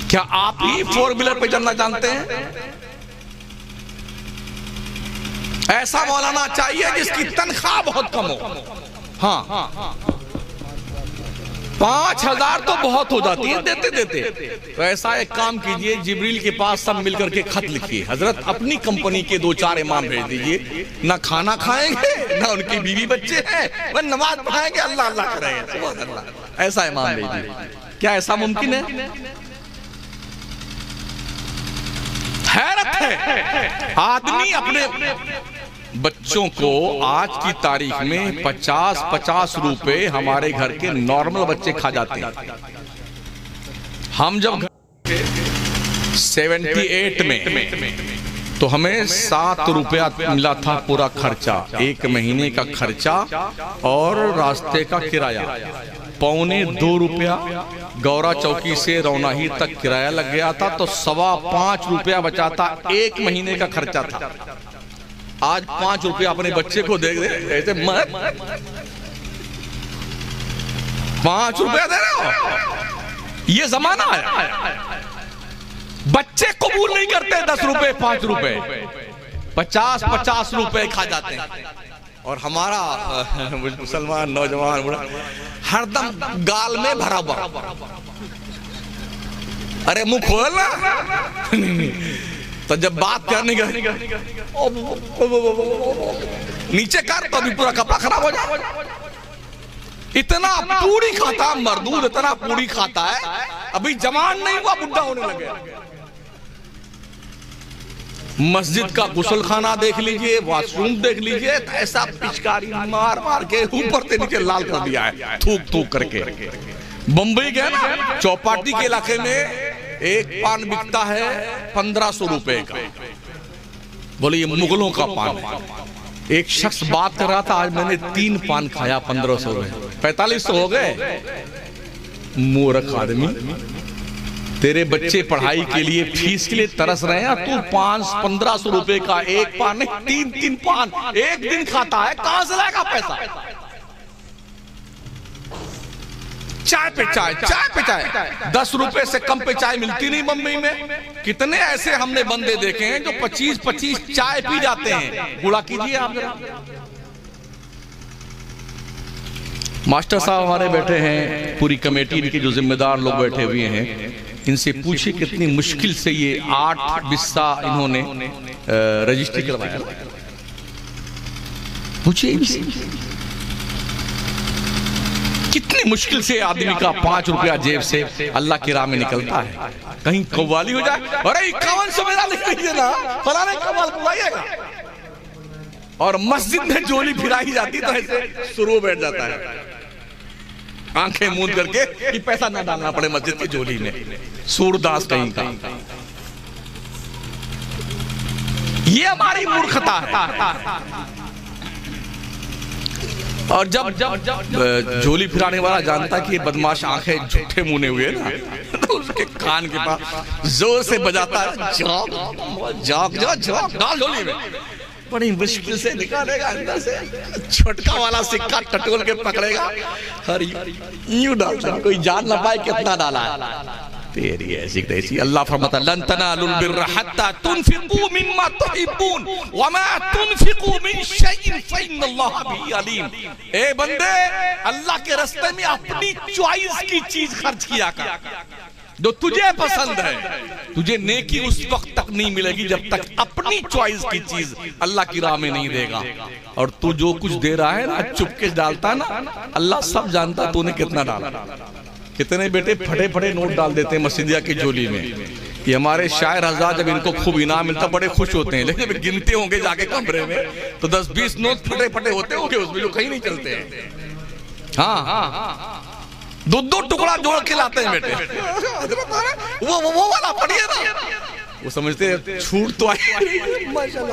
क्या आप ही 4 व्हीलर पे चलना जानते हैं? ऐसा मौलाना चाहिए जिसकी तनख्वाह बहुत कम हो। हाँ, 5000 तो बहुत हो जाती है देते देते। तो ऐसा एक काम कीजिए, जिब्रील के पास सब मिलकर के खत लिखिए, हजरत अपनी कंपनी के 2-4 इमाम भेज दीजिए, ना खाना खाएंगे, ना उनकी बीवी बच्चे हैं, वह नमाज पढ़ाएंगे, अल्लाह अल्लाह करेंगे, सुभान अल्लाह। ऐसा इमाम भेजिए। क्या ऐसा मुमकिन है? हैरत है, आदमी अपने बच्चों को आज की तारीख में 50-50 रुपए हमारे घर के नॉर्मल बच्चे खा जाते हैं। हम जब 78 में तो हमें 7 रुपया मिला था पूरा खर्चा, 1 महीने का खर्चा और रास्ते का किराया। 2.25 रुपया गौरा चौकी से रौनाही तक किराया लग गया था, तो 5.25 रुपया बचा था, 1 महीने का खर्चा था। आज 5 रुपया अपने बच्चे को दे दे, ऐसे 5 रुपया दे रहे हो, ये जमाना है। बच्चे कबूल नहीं करते 10 रुपए 5 रुपए, 50-50 रुपए खा जाते हैं। और हमारा मुसलमान नौजवान हरदम गाल में भरा हुआ, अरे मुंह खोलना। तो जब बात करने का नीचे कर तो अभी पूरा कपड़ा खराब हो जाए। इतना पूरी खाता मरदूद, इतना पूरी खाता है, अभी जवान नहीं हुआ, बुढ़ा होने लगे। मस्जिद का गुसल खाना देख लीजिए, वॉशरूम देख लीजिए, ऐसा पिचकारी मार मार के ऊपर से नीचे लाल कर दिया है, थूक थूक करके। बंबई गए ना, चौपाटी के इलाके में एक पान बिकता है 1500 रुपए का। बोले ये मुगलों का पान है। एक शख्स बात कर रहा था, आज मैंने 3 पान खाया 1500 में, 4500 हो गए। मूर्ख आदमी, तेरे बच्चे पढ़ाई के लिए फीस के लिए तरस रहे हैं, तू 1500 रुपए का एक पान नहीं 3 पान एक दिन खाता है, कहां से लाएगा पैसा? चाय पे चाय, चाय पे चाय, 10 रुपए से कम पे चाय मिलती नहीं बंबई में। कितने ऐसे हमने बंदे देखे हैं जो 25-25 चाय पी जाते हैं। गुड़ा कीजिए आप जरा। मास्टर साहब हमारे बैठे हैं, पूरी कमेटी इनकी जो जिम्मेदार लोग बैठे हुए हैं, इनसे पूछिए कितनी मुश्किल से ये 8 बिस्सा इन्होंने रजिस्ट्री करवाया। पूछिए इनसे कितनी मुश्किल से आदमी का 5 रुपया जेब से अल्लाह की राह में निकलता है। कहीं कव्वाली हो जाए, अरे 51 से मेरा लिख लीजिए ना, फलाने कव्वाल बुलाइएगा। और मस्जिद में जोली फिराई जाती तो ऐसे शुरू बैठ जाता है, आंखें मूंद करके कि पैसा ना डालना पड़े मस्जिद की जोली में। सूरदास कहीं का। ये हमारी मूर्खता है। और जब झोली फिराने वाला जानता कि ये बदमाश आंखें झूठे मुने हुए ना, तो उसके कान के पास जोर से बजाता है, जॉक जॉक जॉक जॉक डाल झोली में। बड़ी मुश्किल से निकालेगा अंदर से, छोटका वाला सिक्का टटोल के पकड़ेगा और यूं डालता, कोई जान ना पाए कितना डाला है। तेरी ऐसी तैसी। अल्लाह फरमाता लन तनालुल बिर्रा हत्ता तुनफिकू मिम्मा तुहिब्बून व मा तुनफिकू मिन शैइन फइन्नल्लाह बिही अलीम। ए बंदे, अल्लाह के रास्ते में अपनी चॉइस की चीज खर्च किया कर, जो तुझे पसंद है। तुझे नेकी उस वक्त तक नहीं मिलेगी जब तक अपनी चॉइस की चीज अल्लाह की राह में नहीं देगा। और तू जो कुछ दे रहा है ना, चुपके डालता ना, अल्लाह सब जानता तूने कितना डाला। कितने बेटे फटे फटे नोट डाल देते हैं मस्जिदिया की झोली में। ये हमारे शायर हज़रात जब इनको खूब इनाम मिलता बड़े खुश होते हैं, लेकिन जब गिनते होंगे जाके कमरे में तो 10-20 नोट फटे फटे होते होंगे उसमें, जो कहीं नहीं चलते हैं। हाँ, 2 टुकड़ा जोड़ के लाते हैं बेटे। वो वाला पढ़िए ना, वो समझते हैं छूट तो आई।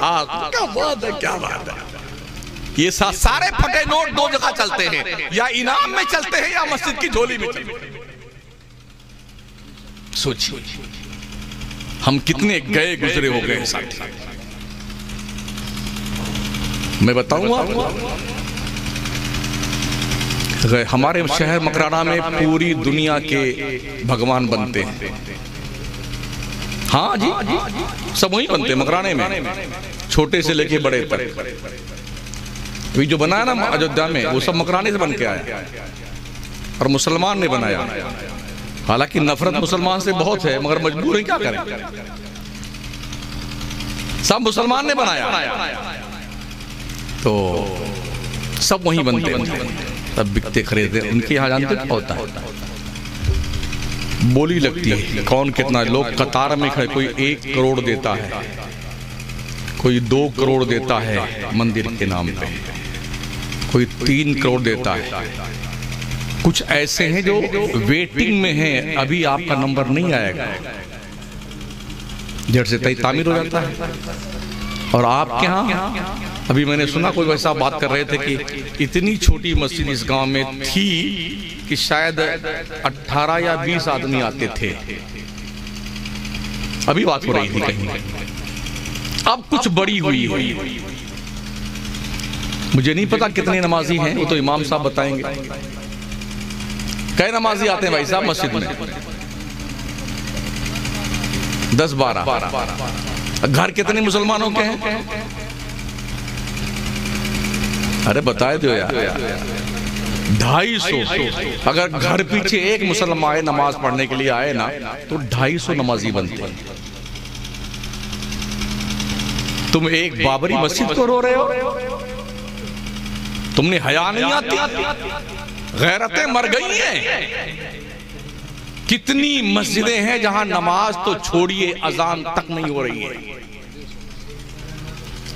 हाँ, क्या बात है, क्या बात है। ये सारे फटे नोट 2 जगह चलते हैं, या इनाम में चलते हैं या मस्जिद की झोली में चलते हैं। सोचिए हम कितने गए गुजरे हो गए साथी। मैं बताऊं आपको, हमारे शहर मकराना में पूरी दुनिया के भगवान बनते हैं। हाँ जी, सब वही बनते हैं मकराने में, छोटे से लेके बड़े तक। अभी जो बनाया ना अयोध्या में, वो सब मकराने से बन के आया और मुसलमान ने बनाया। हालांकि नफरत मुसलमान से बहुत है, मगर मजबूर है, क्या करें। सब मुसलमान ने बनाया, तो सब वहीं बनते हैं, सब बिकते खरीदते। उनके यहाँ जानते क्या होता है, बोली लगती है कौन कितना। लोग कतार में खड़े, कोई 1 करोड़ देता है, कोई 2 करोड़ देता है मंदिर के नाम पे, कोई 3 करोड़ देता है। कुछ ऐसे हैं जो वेटिंग में हैं, अभी आपका नंबर नहीं आएगा, जड़ से तय तामीर हो जाता है। और आपके यहाँ अभी मैंने सुना कोई वैसा बात कर रहे थे कि इतनी छोटी मस्जिद इस गांव में थी कि शायद 18 या 20 आदमी आते थे। अभी बात हो रही थी कहीं, अब कुछ बड़ी हुई है। मुझे नहीं पता कितने नमाजी हैं, वो तो इमाम साहब बताएंगे। कई नमाजी आते हैं भाई साहब मस्जिद में, 10-12। घर कितने मुसलमानों के हैं? अरे बताए दो यार, 250। अगर घर पीछे एक मुसलमान नमाज पढ़ने के लिए आए ना, तो 250 नमाजी बनते हैं। तुम एक बाबरी मस्जिद को रो रहे हो, तुमने हया नहीं आती, गैरतें मर गई हैं। कितनी मस्जिदें हैं जहां नमाज तो छोड़िए, अजान तक नहीं हो रही है।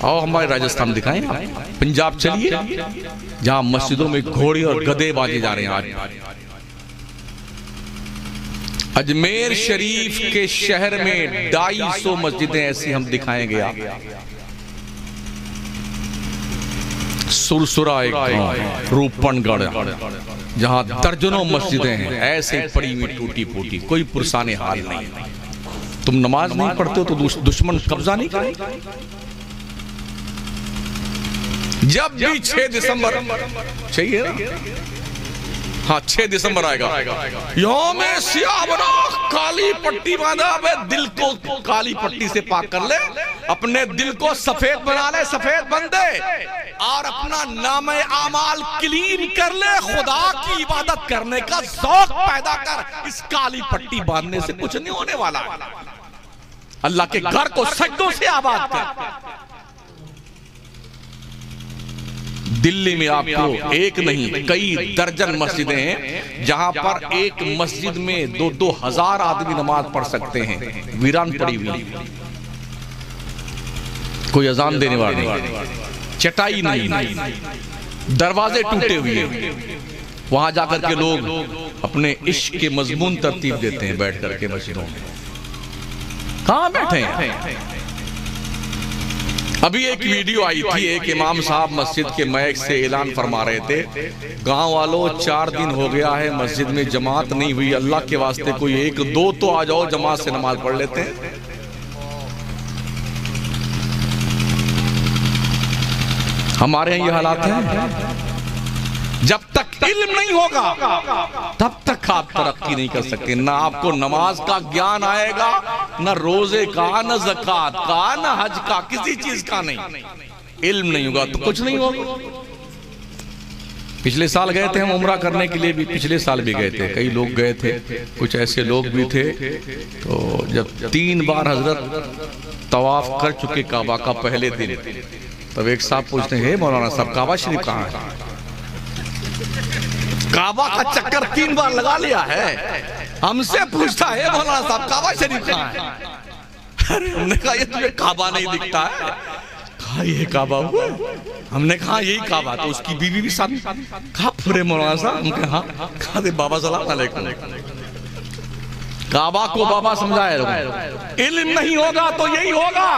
आओ हमारे राजस्थान दिखाएं, पंजाब चलिए, जहां मस्जिदों में घोड़े और गधे बाजे जा रहे हैं आज। अजमेर शरीफ के शहर में 250 मस्जिदें ऐसी हम दिखाएंगे आपको। सुरसुरा एक गांव है, रूपनगढ़, जहां दर्जनों मस्जिदें हैं ऐसे पड़ी हुई टूटी फूटी, कोई पुरसाने हाल नहीं। तुम नमाज नहीं पढ़ते हो तो दुश्मन कब्जा नहीं करेगा। जब भी 6 दिसंबर चाहिए ना, हाँ 6 दिसंबर आएगा, यौम सियाबरा, काली पट्टी बांधा, दिल को काली पट्टी से पाक कर ले, अपने दिल को सफेद बना ले, सफेद बन दे, और अपना नामे आमाल क्लीन कर ले। खुदा की इबादत करने का शौक पैदा कर। इस काली पट्टी बांधने से कुछ नहीं होने वाला। अल्लाह के घर को सजदों से आबाद कर। दिल्ली में आपको एक नहीं कई दर्जन मस्जिदें हैं जहां पर एक मस्जिद में 2-2 हजार आदमी नमाज पढ़ सकते हैं, वीरान पड़ी हुई, कोई अजान देने वाला नहीं, चटाई नहीं, दरवाजे टूटे हुए। वहां जाकर के लोग अपने इश्क के मजमून तरतीब देते हैं बैठ करके मस्जिदों में। कहां बैठे हैं? अभी एक वीडियो आई थी, एक इमाम साहब मस्जिद के मैक से ऐलान फरमा रहे थे, गांव वालों 4 दिन हो गया है मस्जिद में जमात नहीं हुई, अल्लाह के वास्ते कोई 1-2 तो आ जाओ, जमात से नमाज पढ़ लेते हैं। हमारे यहाँ ये हालात हैं। जब तक इल्म नहीं होगा तब तक आप तरक्की नहीं कर सकते। ना आपको नमाज का ज्ञान आएगा, ना रोजे का, ना ज़कात का, ना हज का, किसी चीज का नहीं। इल्म नहीं होगा तो कुछ नहीं होगा। पिछले साल गए थे हम उम्रा करने के लिए भी, पिछले साल भी गए थे, कई लोग गए थे, कुछ ऐसे लोग भी थे। तो जब 3 बार हजरत तवाफ कर चुके काबा का पहले दिन, तब एक साहब पूछते हैं, मौलाना साहब काबा शरीफ कहाँ है? काबा का चक्कर 3 बार लगा लिया है, हमसे पूछता है मौलाना साहब काबा शरीफ कहाँ है? अरे हमने कहा ये तुझे काबा नहीं दिखता है? कहा ये काबा हुआ? हमने कहा यही काबा। तो उसकी बीवी भी साथ, कहा पूरे मौलाना साहब? हम कहा हाँ। कहा दे बाबा सलाम अलैकुम। काबा को बाबा समझाए। इल्म नहीं होगा तो यही होगा।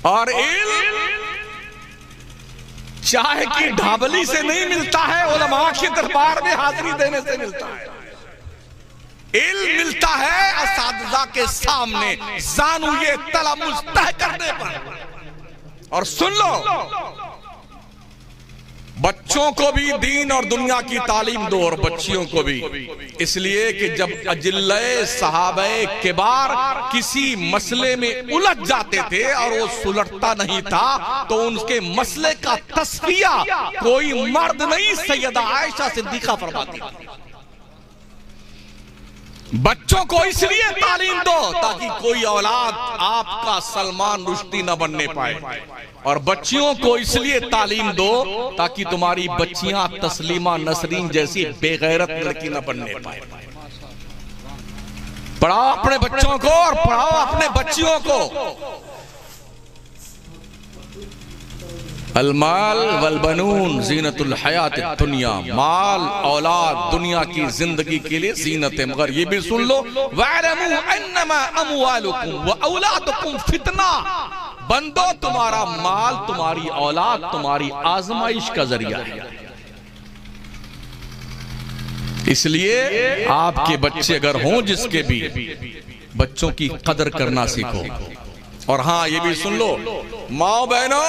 और इल्म चाहे की ढाबली से नहीं मिलता है, उलमा के दरबार में हाजिरी देने से मिलता है। इल्म मिलता है असातिज़ा के सामने जानू ये तलमुज़ तय करने पर। और सुन लो, बच्चों को भी दीन और दुनिया की तालीम दो, और बच्चियों को भी, इसलिए कि जब अजिल्ले सहाबे किबार किसी मसले में उलझ जाते थे और वो सुलझता नहीं था, तो उनके मसले का तस्फिया कोई मर्द नहीं, सैयदा आयशा सिद्दीका फरमाती थी। बच्चों को इसलिए तालीम दो ताकि कोई औलाद आपका सलमान रुश्दी न बनने पाए, और बच्चियों को इसलिए तालीम दो ताकि तुम्हारी बच्चियां तस्लीमा नसरीन जैसी बेगैरत लड़की न बनने पाए। पढ़ाओ अपने बच्चों को और पढ़ाओ अपने बच्चियों को। अलमाल वलबनून ज़ीनतुल हयात दुनिया, माल औलाद दुनिया की जिंदगी के लिए ज़ीनत है। मगर ये भी सुन लो, वअलमू अन्नमा अमवालुकुम व औलादुकुम फितना, बंदो तुम्हारा माल, तुम्हारी औलाद तुम्हारी आजमाइश का जरिया है। इसलिए आपके बच्चे अगर हों जिसके भी, बच्चों की कदर करना सीखो। और हाँ ये भी सुन लो, माओ बहनों,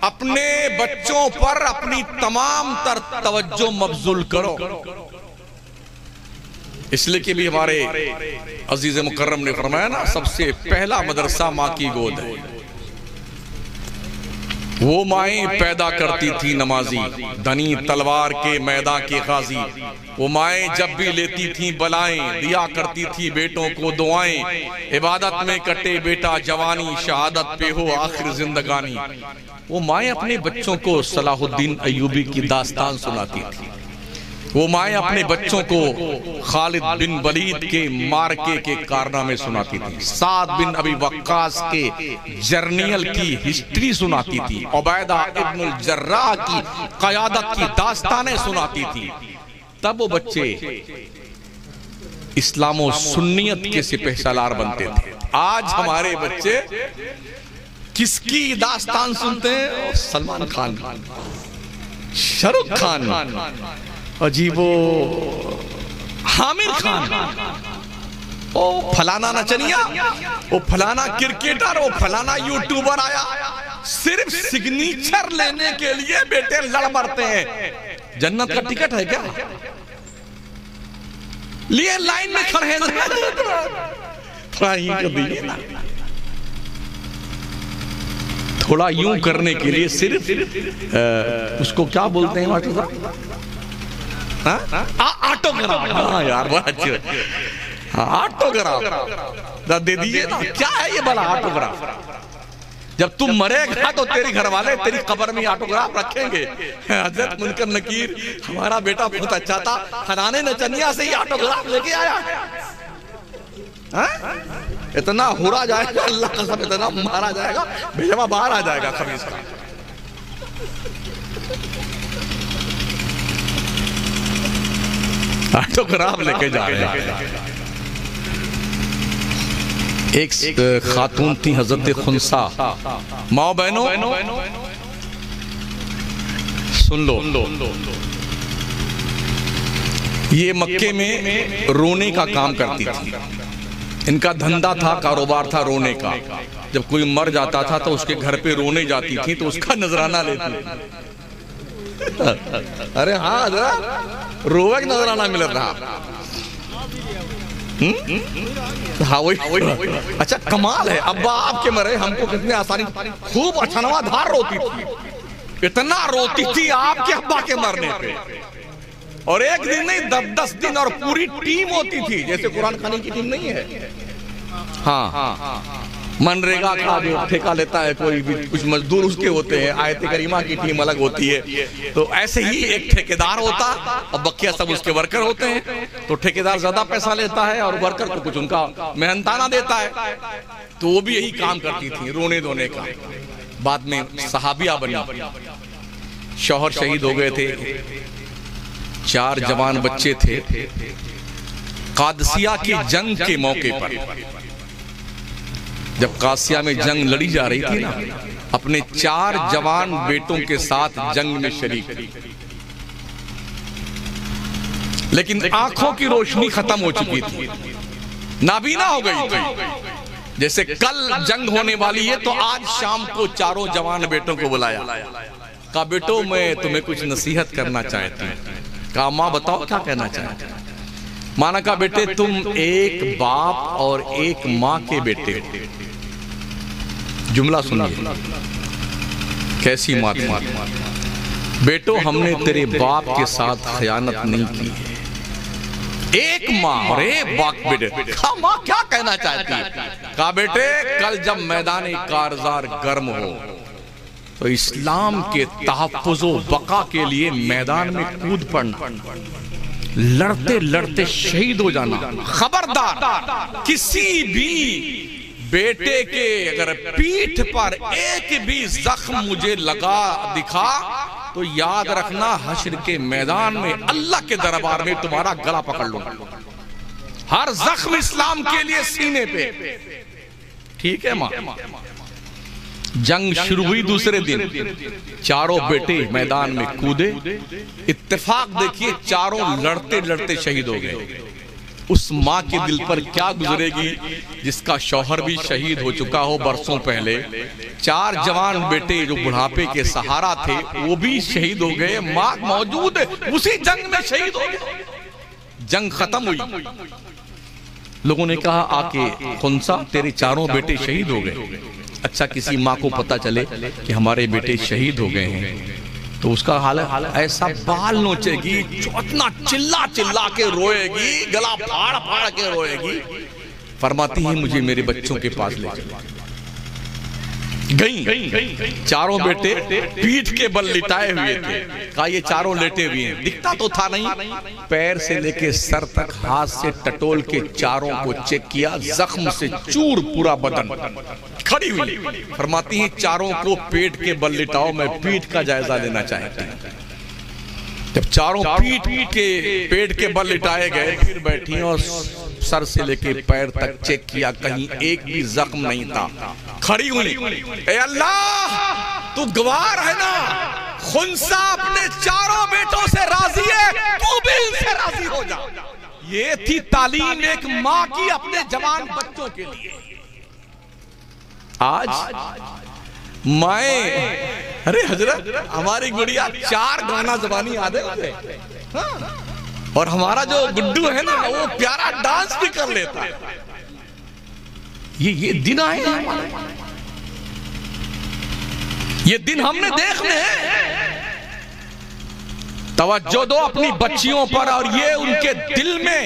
अपने बच्चों पर अपनी तमाम तर तवज्जो मबजूल करो। इसलिए कि भी हमारे अजीज मुकर्रम ने फरमाया ना, सबसे पहला मदरसा माँ की गोद है। वो माएं पैदा करती थी नमाजी, धनी तलवार के मैदान के गाजी। वो माएं जब भी लेती थी बलाएं, दिया करती थी बेटों को दुआएं। इबादत में कटे बेटा जवानी, शहादत पे हो आखिर जिंदगानी। वो माएं अपने बच्चों को सलाहुद्दीन अय्यूबी की दास्तान सुनाती थी। वो माएं अपने बच्चों को खालिद बिन वलीद के मार्के के कारनामे सुनाती थी, साद बिन अबी वक्कास के जर्नियल की हिस्ट्री सुनाती थी, उबैदा इब्नुल जर्राह की क़यादत की दास्तानें सुनाती थी। तब वो बच्चे इस्लाम और सुन्नियत के सिपहसालार बनते थे। आज हमारे बच्चे किसकी दास्तान सुनते हैं? सलमान खान, शाहरुख खान, अजीबो आमिर खान, ओ फलाना नचनिया, ओ फलाना क्रिकेटर, ओ फलाना यूट्यूबर आया। सिर्फ सिग्नेचर लेने के लिए बेटे लड़ मरते हैं। जन्नत का टिकट है क्या? लिए लाइन में खड़े हैं। थोड़ा यूं कर दीजिए ना, थोड़ा यूं करने के लिए सिर्फ उसको क्या बोलते हैं मास्टर साहब? ऑटोग्राफ। हाँ यार बड़ा अच्छा, ऑटोग्राफ दे दीजिए ना। क्या है ये भला ऑटोग्राफ? जब तुम मरेगा तो तेरी घर वाले तेरी कब्र में ऑटोग्राफ रखेंगे। हजरत मुनकर नकीर हमारा बेटा बहुत अच्छा था, फलाने नचनिया से ही ऑटोग्राफ लेके आया। इतना हुरा जाएगा, अल्लाह कसम इतना मारा जाएगा, भेजवा बाहर आ जाएगा खबीस का। ऑटोग्राफ लेके जा रहे हैं। एक खातून थी हजरत खुनसा। माओ बहनों सुन लो, ये मक्के में रोने का काम करती थी। इनका धंधा था, कारोबार था रोने का। जब कोई मर जाता था तो उसके घर पे रोने जाती थी तो उसका नजराना लेती थी। अरे हाँ जरा रोवे का नजराना मिल रहा। हाँ वही। अच्छा कमाल है, अब्बा आपके मरे हमको कितने आसानी, खूब अछनवा धार रोती थी, इतना रोती थी आपके अब्बा के मरने पे। और एक दिन नहीं 10-10 दिन, और पूरी टीम होती थी, जैसे कुरान खानी की टीम नहीं है। हाँ मनरेगा का जो ठेका लेता है कोई भी, कुछ मजदूर उसके होते हैं, आयत करीमा की टीम अलग होती है। तो ऐसे ही एक ठेकेदार होता और बकिया सब उसके वर्कर होते हैं। तो ठेकेदार ज्यादा पैसा लेता है और वर्कर को कुछ उनका मेहनताना देता है। तो वो भी यही काम करती थी, रोने धोने का। बाद में सहाबिया बनी, शौहर शहीद हो गए थे, 4 जवान बच्चे थे। कादसिया की जंग के मौके पर, जब कासिया में जंग लड़ी जा रही थी ना, अपने 4 जवान बेटों के साथ जंग में शरीक थी। लेकिन आंखों की रोशनी खत्म हो चुकी थी, नाबीना हो गई थी। जैसे कल जंग होने वाली है तो आज शाम को 4 जवान बेटों को बुलाया। कहा बेटो मैं तुम्हें कुछ नसीहत करना चाहती हूँ। कहा माँ बताओ क्या कहना चाहते हैं? माना कहा बेटे तुम एक बाप और एक माँ के बेटे हो। जुमला सुनिए, कैसी माँ? बेटो हमने तेरे बाप के साथ खयानत नहीं की है। एक माँ और एक बाप बेटे। माँ क्या कहना चाहती है? कहा बेटे कल जब मैदान कारजार गर्म हो तो इस्लाम के तहफ्फुज़ो बका के लिए मैदान में कूद पड़ना, लड़ते लड़ते शहीद हो जाना। खबरदार किसी भी बेटे के अगर पीठ पर एक भी जख्म मुझे लगा दिखा तो याद रखना हश्र के मैदान में अल्लाह के दरबार में तुम्हारा गला पकड़ लूंगा। हर जख्म इस्लाम के लिए सीने पे। ठीक है माँ? जंग शुरू हुई दूसरे दिन, 4 बेटे मैदान में कूदे। इत्तेफाक देखिए, 4 लड़ते लड़ते शहीद हो गए। उस माँ के दिल पर क्या गुजरेगी जिसका शौहर भी शहीद हो चुका हो बरसों पहले। 4 जवान बेटे जो बुढ़ापे के सहारा थे वो भी शहीद हो गए। माँ मौजूद है, उसी जंग में शहीद हो गए। जंग खत्म हुई, लोगों ने कहा आके खुनसा तेरे 4 बेटे शहीद हो गए। अच्छा किसी माँ को पता चले कि हमारे बेटे शहीद हो गए हैं तो उसका हाल ऐसा बाल नोचेगी, इतना चिल्ला चिल्ला के रोएगी, गला फाड़ फाड़ के रोएगी। फरमाती है मुझे मेरे बच्चों के पास ले चलो। गई 4 बेटे पीठ के बल लिटाए हुए थे। कहा ये 4 लेटे हुए हैं, दिखता तो था नहीं। पैर से लेके सर तक हाथ से टटोल के 4 को चेक किया, जख्म से चूर पूरा बदन। खड़ी हुई फरमाती हैं 4 को पेट के बल लिटाओ, मैं पीठ का जायजा लेना चाहती हूँ। जब चारों पीठ के पेट के बल लिटाए गए, फिर बैठी और सर से लेके पैर तक चेक किया, कहीं एक भी जख्म नहीं था। खड़ी हुई, ए अल्लाह तू गवार है ना, खुनसा अपने चारों बेटों से राजी है, तू भी इनसे राजी हो जा। ये थी तालीम एक माँ की अपने जवान बच्चों के लिए। आज माए, अरे हजरत हमारी गुड़िया 4 गाना जबानी याद है मुझे, और हमारा जो गुड्डू है ना वो प्यारा डांस भी कर लेता है। ये दिन आए हैं हमारे, ये दिन हमने देखने हैं। तवज्जो दो अपनी बच्चियों पर और ये उनके दिल में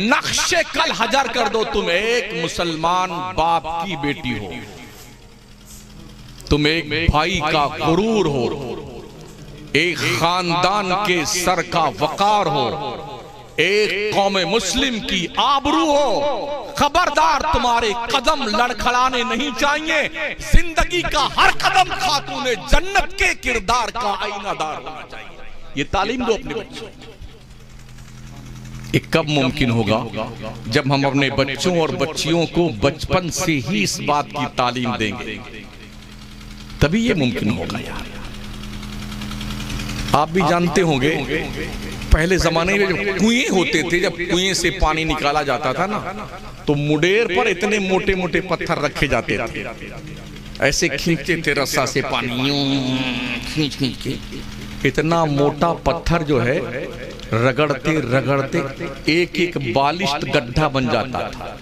नक्शे कल हजर कर दो। तुम एक मुसलमान बाप की बेटी हो, तुम एक भाई का गुरूर हो, एक खानदान के सर का वकार हो, एक कौम मुस्लिम की आबरू हो। खबरदार, तुम्हारे कदम लड़खड़ाने नहीं चाहिए। जिंदगी का हर कदम खातूने जन्नत के किरदार का आईनादार होना चाहिए। ये तालीम दो अपने बच्चों। ये कब मुमकिन होगा? जब हम अपने बच्चों और बच्चियों को बचपन से ही इस बात की तालीम देंगे, तभी ये मुमकिन होगा यार। आप भी जानते होंगे पहले जमाने में जब कुएं होते थे, जब कुएं से पानी निकाला जाता था ना, तो मुडेर पर इतने मोटे मोटे पत्थर रखे जाते थे, ऐसे खींचते थे रस्सा से पानी, खींच खींच के। इतना मोटा पत्थर जो है रगड़ते रगड़ते एक एक बालिश्त गड्ढा बन जाता था।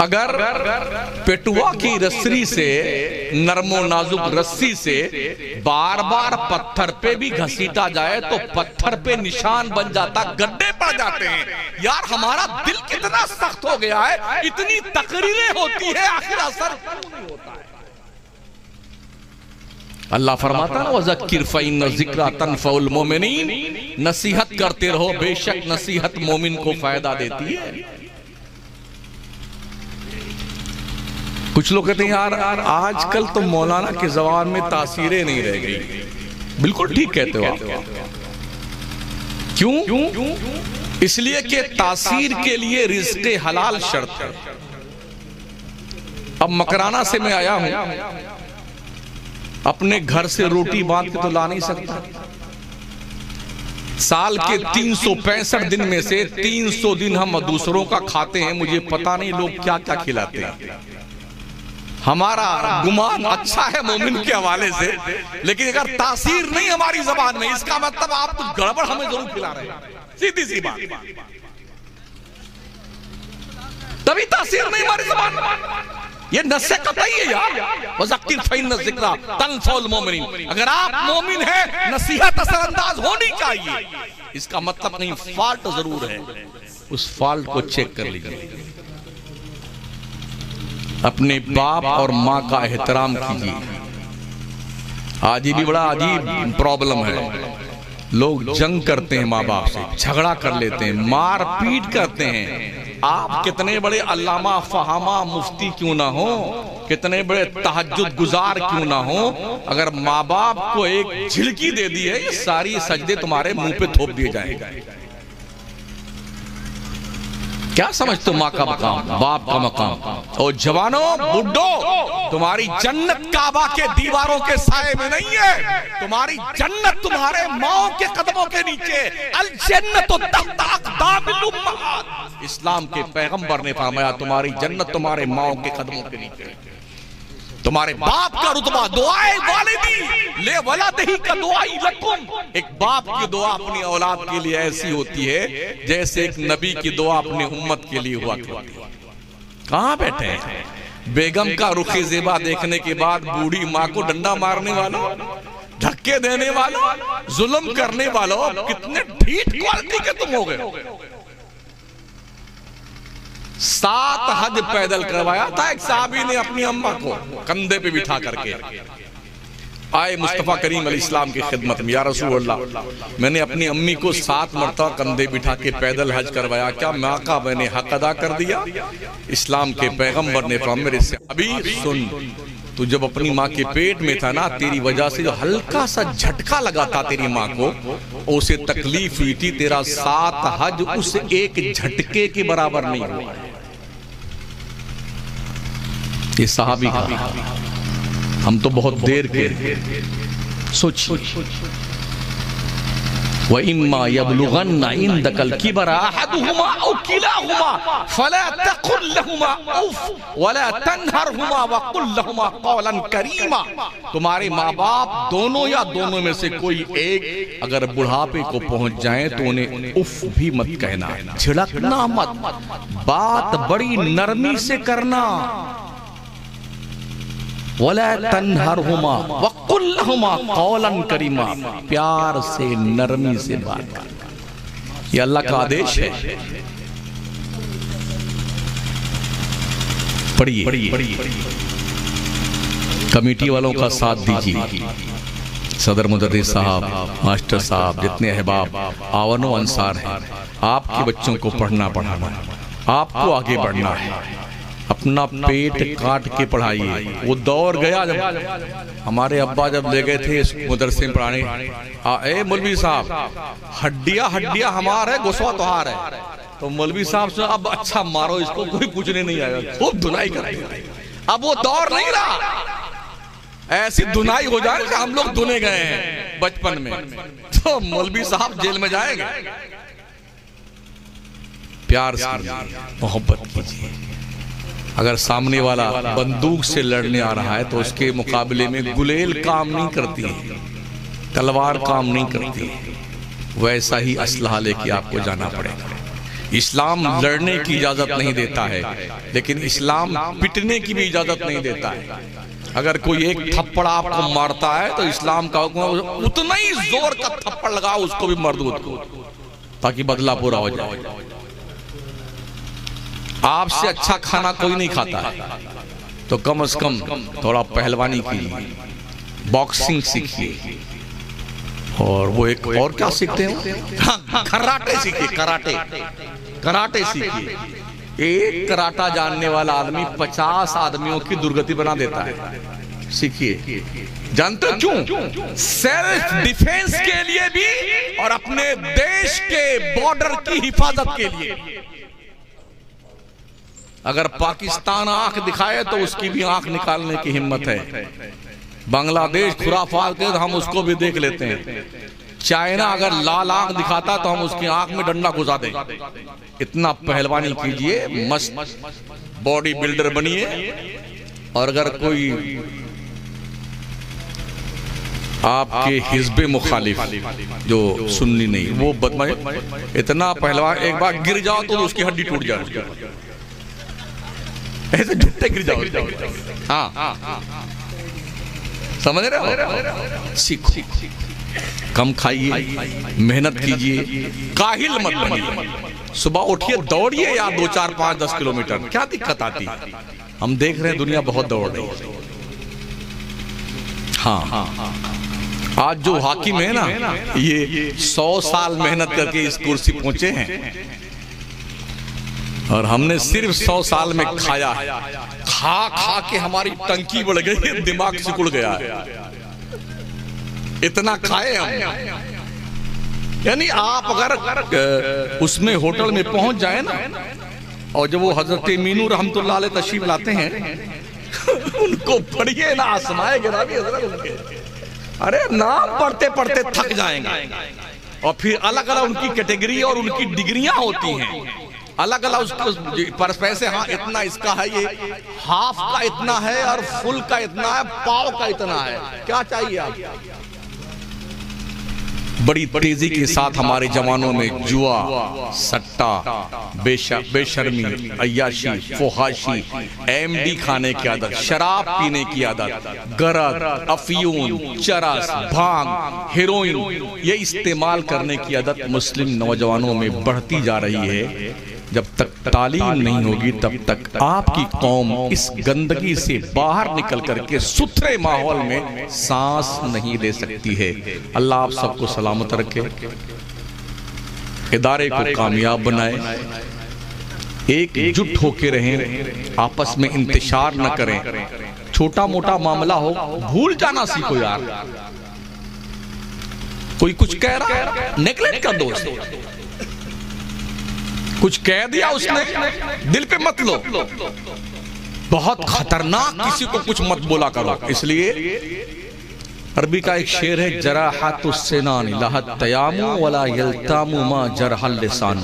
अगर पेटुआ की रस्सी से, नरमो नाजुक रस्सी से बार बार पत्थर पे भी घसीटा जाए तो पत्थर पे निशान बन जाता, गड्ढे पड़ जाते हैं। यार हमारा दिल कितना सख्त हो गया है, इतनी तकरीरें होती है, आखिर असर नहीं होता है। अल्लाह फरमाता है वज़क्किर फ़इन्न ज़िक्रा तनफ़उल मोमिनीन, नसीहत करते रहो, बेशक नसीहत मोमिन को फायदा देती है। कुछ लोग कहते हैं यार आजकल तो मौलाना के ज़बान में तासीरें नहीं रह गई। बिल्कुल ठीक कहते हो आप। क्यों? इसलिए कि तासीर के लिए रिज़्क़े हलाल शर्त है। अब मकराना से मैं आया हूं, अपने घर से रोटी बांध के तो ला नहीं सकता। साल के 365 दिन में से 300 दिन हम दूसरों का खाते हैं। मुझे पता नहीं लोग क्या क्या खिलाते हैं। हमारा गुमान अच्छा है मोमिन के हवाले से, लेकिन अगर तासीर नहीं हमारी जबान में, इसका मतलब आप कुछ गड़बड़ हमें जरूर खिला रहे हैं। सीधी सी बात, तभी तासीर नहीं हमारी जबान में। ये नस्से कतई है यार। वज़क्किर फ़इन्न ज़िक्रा तनफ़उल मोमिनीन। अगर आप मोमिन हैं, नसीहत असरअंदाज होनी चाहिए। इसका मतलब नहीं फॉल्ट जरूर है, उस फॉल्ट को चेक कर लीजिए। अपने बाप और माँ का एहतराम कीजिए। आज ये भी बड़ा अजीब प्रॉब्लम है। लोग जंग करते हैं माँ बाप से, झगड़ा कर लेते हैं, मार पीट करते हैं। आप कितने बड़े अल्लामा फहामा मुफ्ती क्यों ना हो, कितने बड़े तहज्जुद गुजार क्यों ना हो, अगर माँ बाप को एक झिड़की दे दी है, ये सारी सजदे तुम्हारे मुंह पे थोप दिए जाएंगे। क्या समझते हो माँ का मकाम, बाप का मकाम? और जवानों, बुड्ढों, तुम्हारी जन्नत काबा के दीवारों के साए में नहीं है। तुम्हारी जन्नत तुम्हारे माओ के कदमों के नीचे। अल जन्नतु तहत अक़दामिल उम्महात। इस्लाम के पैगंबर ने फरमाया तुम्हारी जन्नत तुम्हारे माओ के कदमों के नीचे। तुम्हारे बाप का रुतबा दुआए वालिदी ले वलदिही का दुआई लकुम। एक बाप की दुआ अपनी औलाद के लिए ऐसी होती है जैसे एक नबी की दुआ अपने उम्मत के लिए हुआ करती है। कहां बैठे हैं? बेगम का रुखे ज़ेबा देखने के बाद बूढ़ी माँ को डंडा मारने वालों, धक्के देने वालों, जुल्म करने वालों, कितने ढीठ क्वालिटी के तुम हो गए। 7 हज पैदल करवाया था एक साहबी ने अपनी अम्मा को कंधे पे बिठा करके। आए मुस्तफ़ा करीम अलैहिस्सलाम की खिदमत में, या रसूल अल्लाह, मैंने अपनी अम्मी को 7 मरतबा कंधे बिठा के पैदल हज करवाया, क्या मैं आका मैंने हक अदा कर दिया? इस्लाम के पैगंबर ने फरमाया मेरे से अभी सुन, तू जब अपनी माँ के पेट में था ना, तेरी वजह से जो हल्का सा झटका लगा था तेरी माँ को, उसे तकलीफ हुई थी, तेरा 7 हज उस एक झटके के बराबर नहीं हुआ। ये सहाबी का, हम तो बहुत देर के सोचिए। व इम्मा यबलुगन्ना इंदकल किबरा अहदुहुमा औ किलाहुमा फला तकुल लहुमा उफ वला तनहरहुमा वकुल लहुमा कौलन करीमा। तुम्हारे माँ बाप दोनों या दोनों में से कोई एक अगर बुढ़ापे को पहुंच जाए तो उन्हें उफ भी मत कहना, झिड़कना मत, बात बड़ी नरमी से करना। वला तन्हरहुमा वकुल लहुमा कौलन करीमा, प्यार से नरमी से बात करना, ये अल्लाह का आदेश है। पढ़िए, कमेटी वालों का साथ दीजिए, सदर मुदर्रिस साहब, मास्टर साहब, जितने अहबाब आवानो अंसार हैं, आपके बच्चों को पढ़ना पढ़ाना, आपको आगे बढ़ना है, अपना पेट काट के पढ़ाइए। वो दौर गया जब हमारे अब्बा जब ले गए थे मदरसे में पढ़ाने, ए मौलवी साहब, हड्डियां हमार है, गुस्सा तुहार है। तो मौलवी साहब से अब अच्छा मारो इसको, कोई पूछने नहीं आएगा, खूब धुनाई करते। अब वो दौर नहीं रहा, ऐसी धुनाई हो जाए कि हम लोग धुने गए हैं बचपन में, तो मौलवी साहब जेल में जाएंगे। प्यार से मोहब्बत कीजिए। अगर सामने वाला बंदूक से लड़ने आ रहा है तो उसके मुकाबले में गुलेल काम नहीं करती है, तलवार काम नहीं करती है, वैसा ही असलहा लेके आपको जाना पड़ेगा। इस्लाम लड़ने की इजाजत नहीं देता है, लेकिन इस्लाम पिटने की भी इजाजत नहीं देता है। अगर कोई एक थप्पड़ आपको मारता है तो इस्लाम का हुक्म उतना ही जोर का थप्पड़ लगाओ उसको भी मर्दूद को, ताकि बदला पूरा हो जाए। आपसे अच्छा खाना कोई नहीं खाता है, तो कम से कम थोड़ा पहलवानी कीजिए, बॉक्सिंग सीखिए, और वो एक और क्या सीखते हैं, कराटे सीखिए, कराटे सीखिए। एक कराटा जानने वाला आदमी 50 आदमियों की दुर्गति बना देता है। सीखिए, जानते हो क्यों? सेल्फ डिफेंस के लिए भी और अपने देश के बॉर्डर की हिफाजत के लिए। अगर पाकिस्तान आंख दिखाए तो उसकी भी आंख निकालने की हिम्मत है। बांग्लादेश खुराफात के हम उसको भी देख लेते हैं। चाइना अगर लाल आंख दिखाता तो हम उसकी आंख में डंडा घुसा दें। इतना पहलवानी कीजिए, मस्त बॉडी बिल्डर बनिए। और अगर कोई आपके हिज़्बे मुखालिफ जो सुन्नी नहीं, वो बदमाश इतना पहलवान, एक बार गिर जाओ तो उसकी हड्डी टूट जाए, ऐसे झुट्टे गिर जाओ। हाँ, समझ रहे हो? सीखो, कम खाइए, मेहनत कीजिए, काहिल मत बनिए। सुबह उठिए, दौड़िए या 2, 4, 5, 10 किलोमीटर, क्या दिक्कत आती? हम देख रहे हैं दुनिया बहुत दौड़ रही है। हाँ, आज जो हाकिम है ना, ये 100 साल मेहनत करके इस कुर्सी पहुंचे हैं, और हमने सिर्फ 100 साल में खाया है। खा खा के हमारी टंकी बढ़ गई है, दिमाग सिकुड़ गया है, इतना खाए हम। यानी आप अगर उसमें होटल में पहुंच जाए ना, और जब वो हजरत मीनू रहमतुल्लाह अलैह तशरीफ लाते हैं उनको पढ़िए ना, आसमाए गिरावी हजरत उनके, अरे नाम पढ़ते पढ़ते थक जाएंगे। और फिर अलग अलग उनकी कैटेगरी और उनकी डिग्रियां होती हैं, अलग अलग उसको पर पैसे। हाँ, इतना इसका है, ये हाफ का इतना है, और फुल का इतना है, पाव का इतना है। क्या चाहिए आप? बड़ी तेजी के साथ हमारे जवानों में जुआ, सट्टा, बेशर्मी, अय्याशी, फुहाशी, एमडी खाने की आदत, शराब पीने की आदत, गरज, अफयून, चरस, भांग, हेरोइन, ये इस्तेमाल करने की आदत मुस्लिम नौजवानों में बढ़ती जा रही है। जब तक तालीम नहीं होगी तब तक आपकी कौम इस गंदगी से बाहर निकल करके सुथरे माहौल में सांस नहीं ले सकती है। अल्लाह आप सबको सलामत रखे, इदारे को कामयाब बनाए, एकजुट होके रहें, आपस में इंतशार न करें। छोटा मोटा मामला हो भूल जाना सीखो यार। कोई कुछ कह रहा है नेगलेक्ट कर दो, कुछ कह दिया उसने दिल पे मत लो। बहुत खतरनाक, किसी को कुछ मत बोला करो। इसलिए अरबी का एक शेर है, जराहतुस्सिनान लहत तयामु वला यल्तामु मा जरहल लिसान।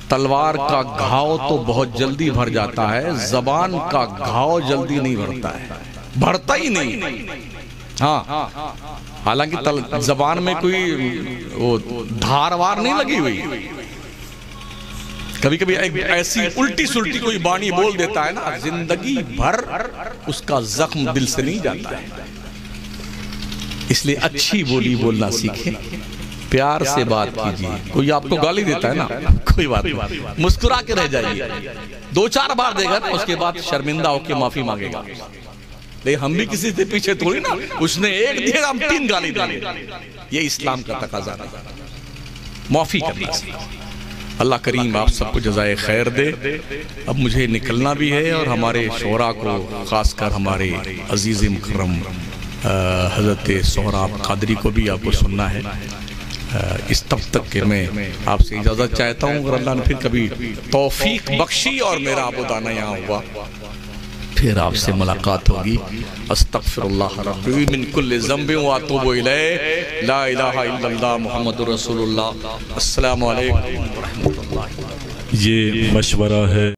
तलवार का घाव तो बहुत जल्दी भर जाता है, जबान का घाव जल्दी नहीं भरता है, भरता ही नहीं। हाँ, हालांकि जबान में कोई वो धारवार नहीं लगी हुई। कभी कभी ऐसी उल्टी सुल्टी कोई बाणी बोल देता है ना, जिंदगी भर उसका जख्म दिल से नहीं जाता है। इसलिए अच्छी बोली बोलना सीखें, प्यार से बात कीजिए। कोई आपको गाली देता है ना, कोई बात नहीं, मुस्कुरा के रह जाइए। 2-4 बार देगा ना, उसके बाद शर्मिंदा होकर माफी मांगेगा। लेकिन हम भी किसी से पीछे थोड़ी ना, उसने एक दिया हम 3 गाली देंगे। ये इस्लाम का तकाजा है, माफी करना चाहिए। अल्लाह करीम आप सबको जज़ाए खैर दे। अब मुझे निकलना भी है और हमारे शोरा को, खासकर हमारे अजीज़ मुकर्रम हज़रत सोहराब कादरी को भी आपको सुनना है। इस तब तक के मैं आपसे इजाज़त चाहता हूँ। अगर अल्लाह ने फिर कभी तौफीक बख्शी और मेरा आबुदाना यहाँ हुआ, फिर आपसे मुलाकात होगी। अस्तगफिरुल्लाह रब्बी मिन कुल्लि ज़ंबिन व अतूबु इलैह, ला इलाहा इल्लल्लाह मुहम्मदुर रसूलुल्लाह। अस्सलामु अलैकुम व रहमतुल्लाह। ये मशवरा है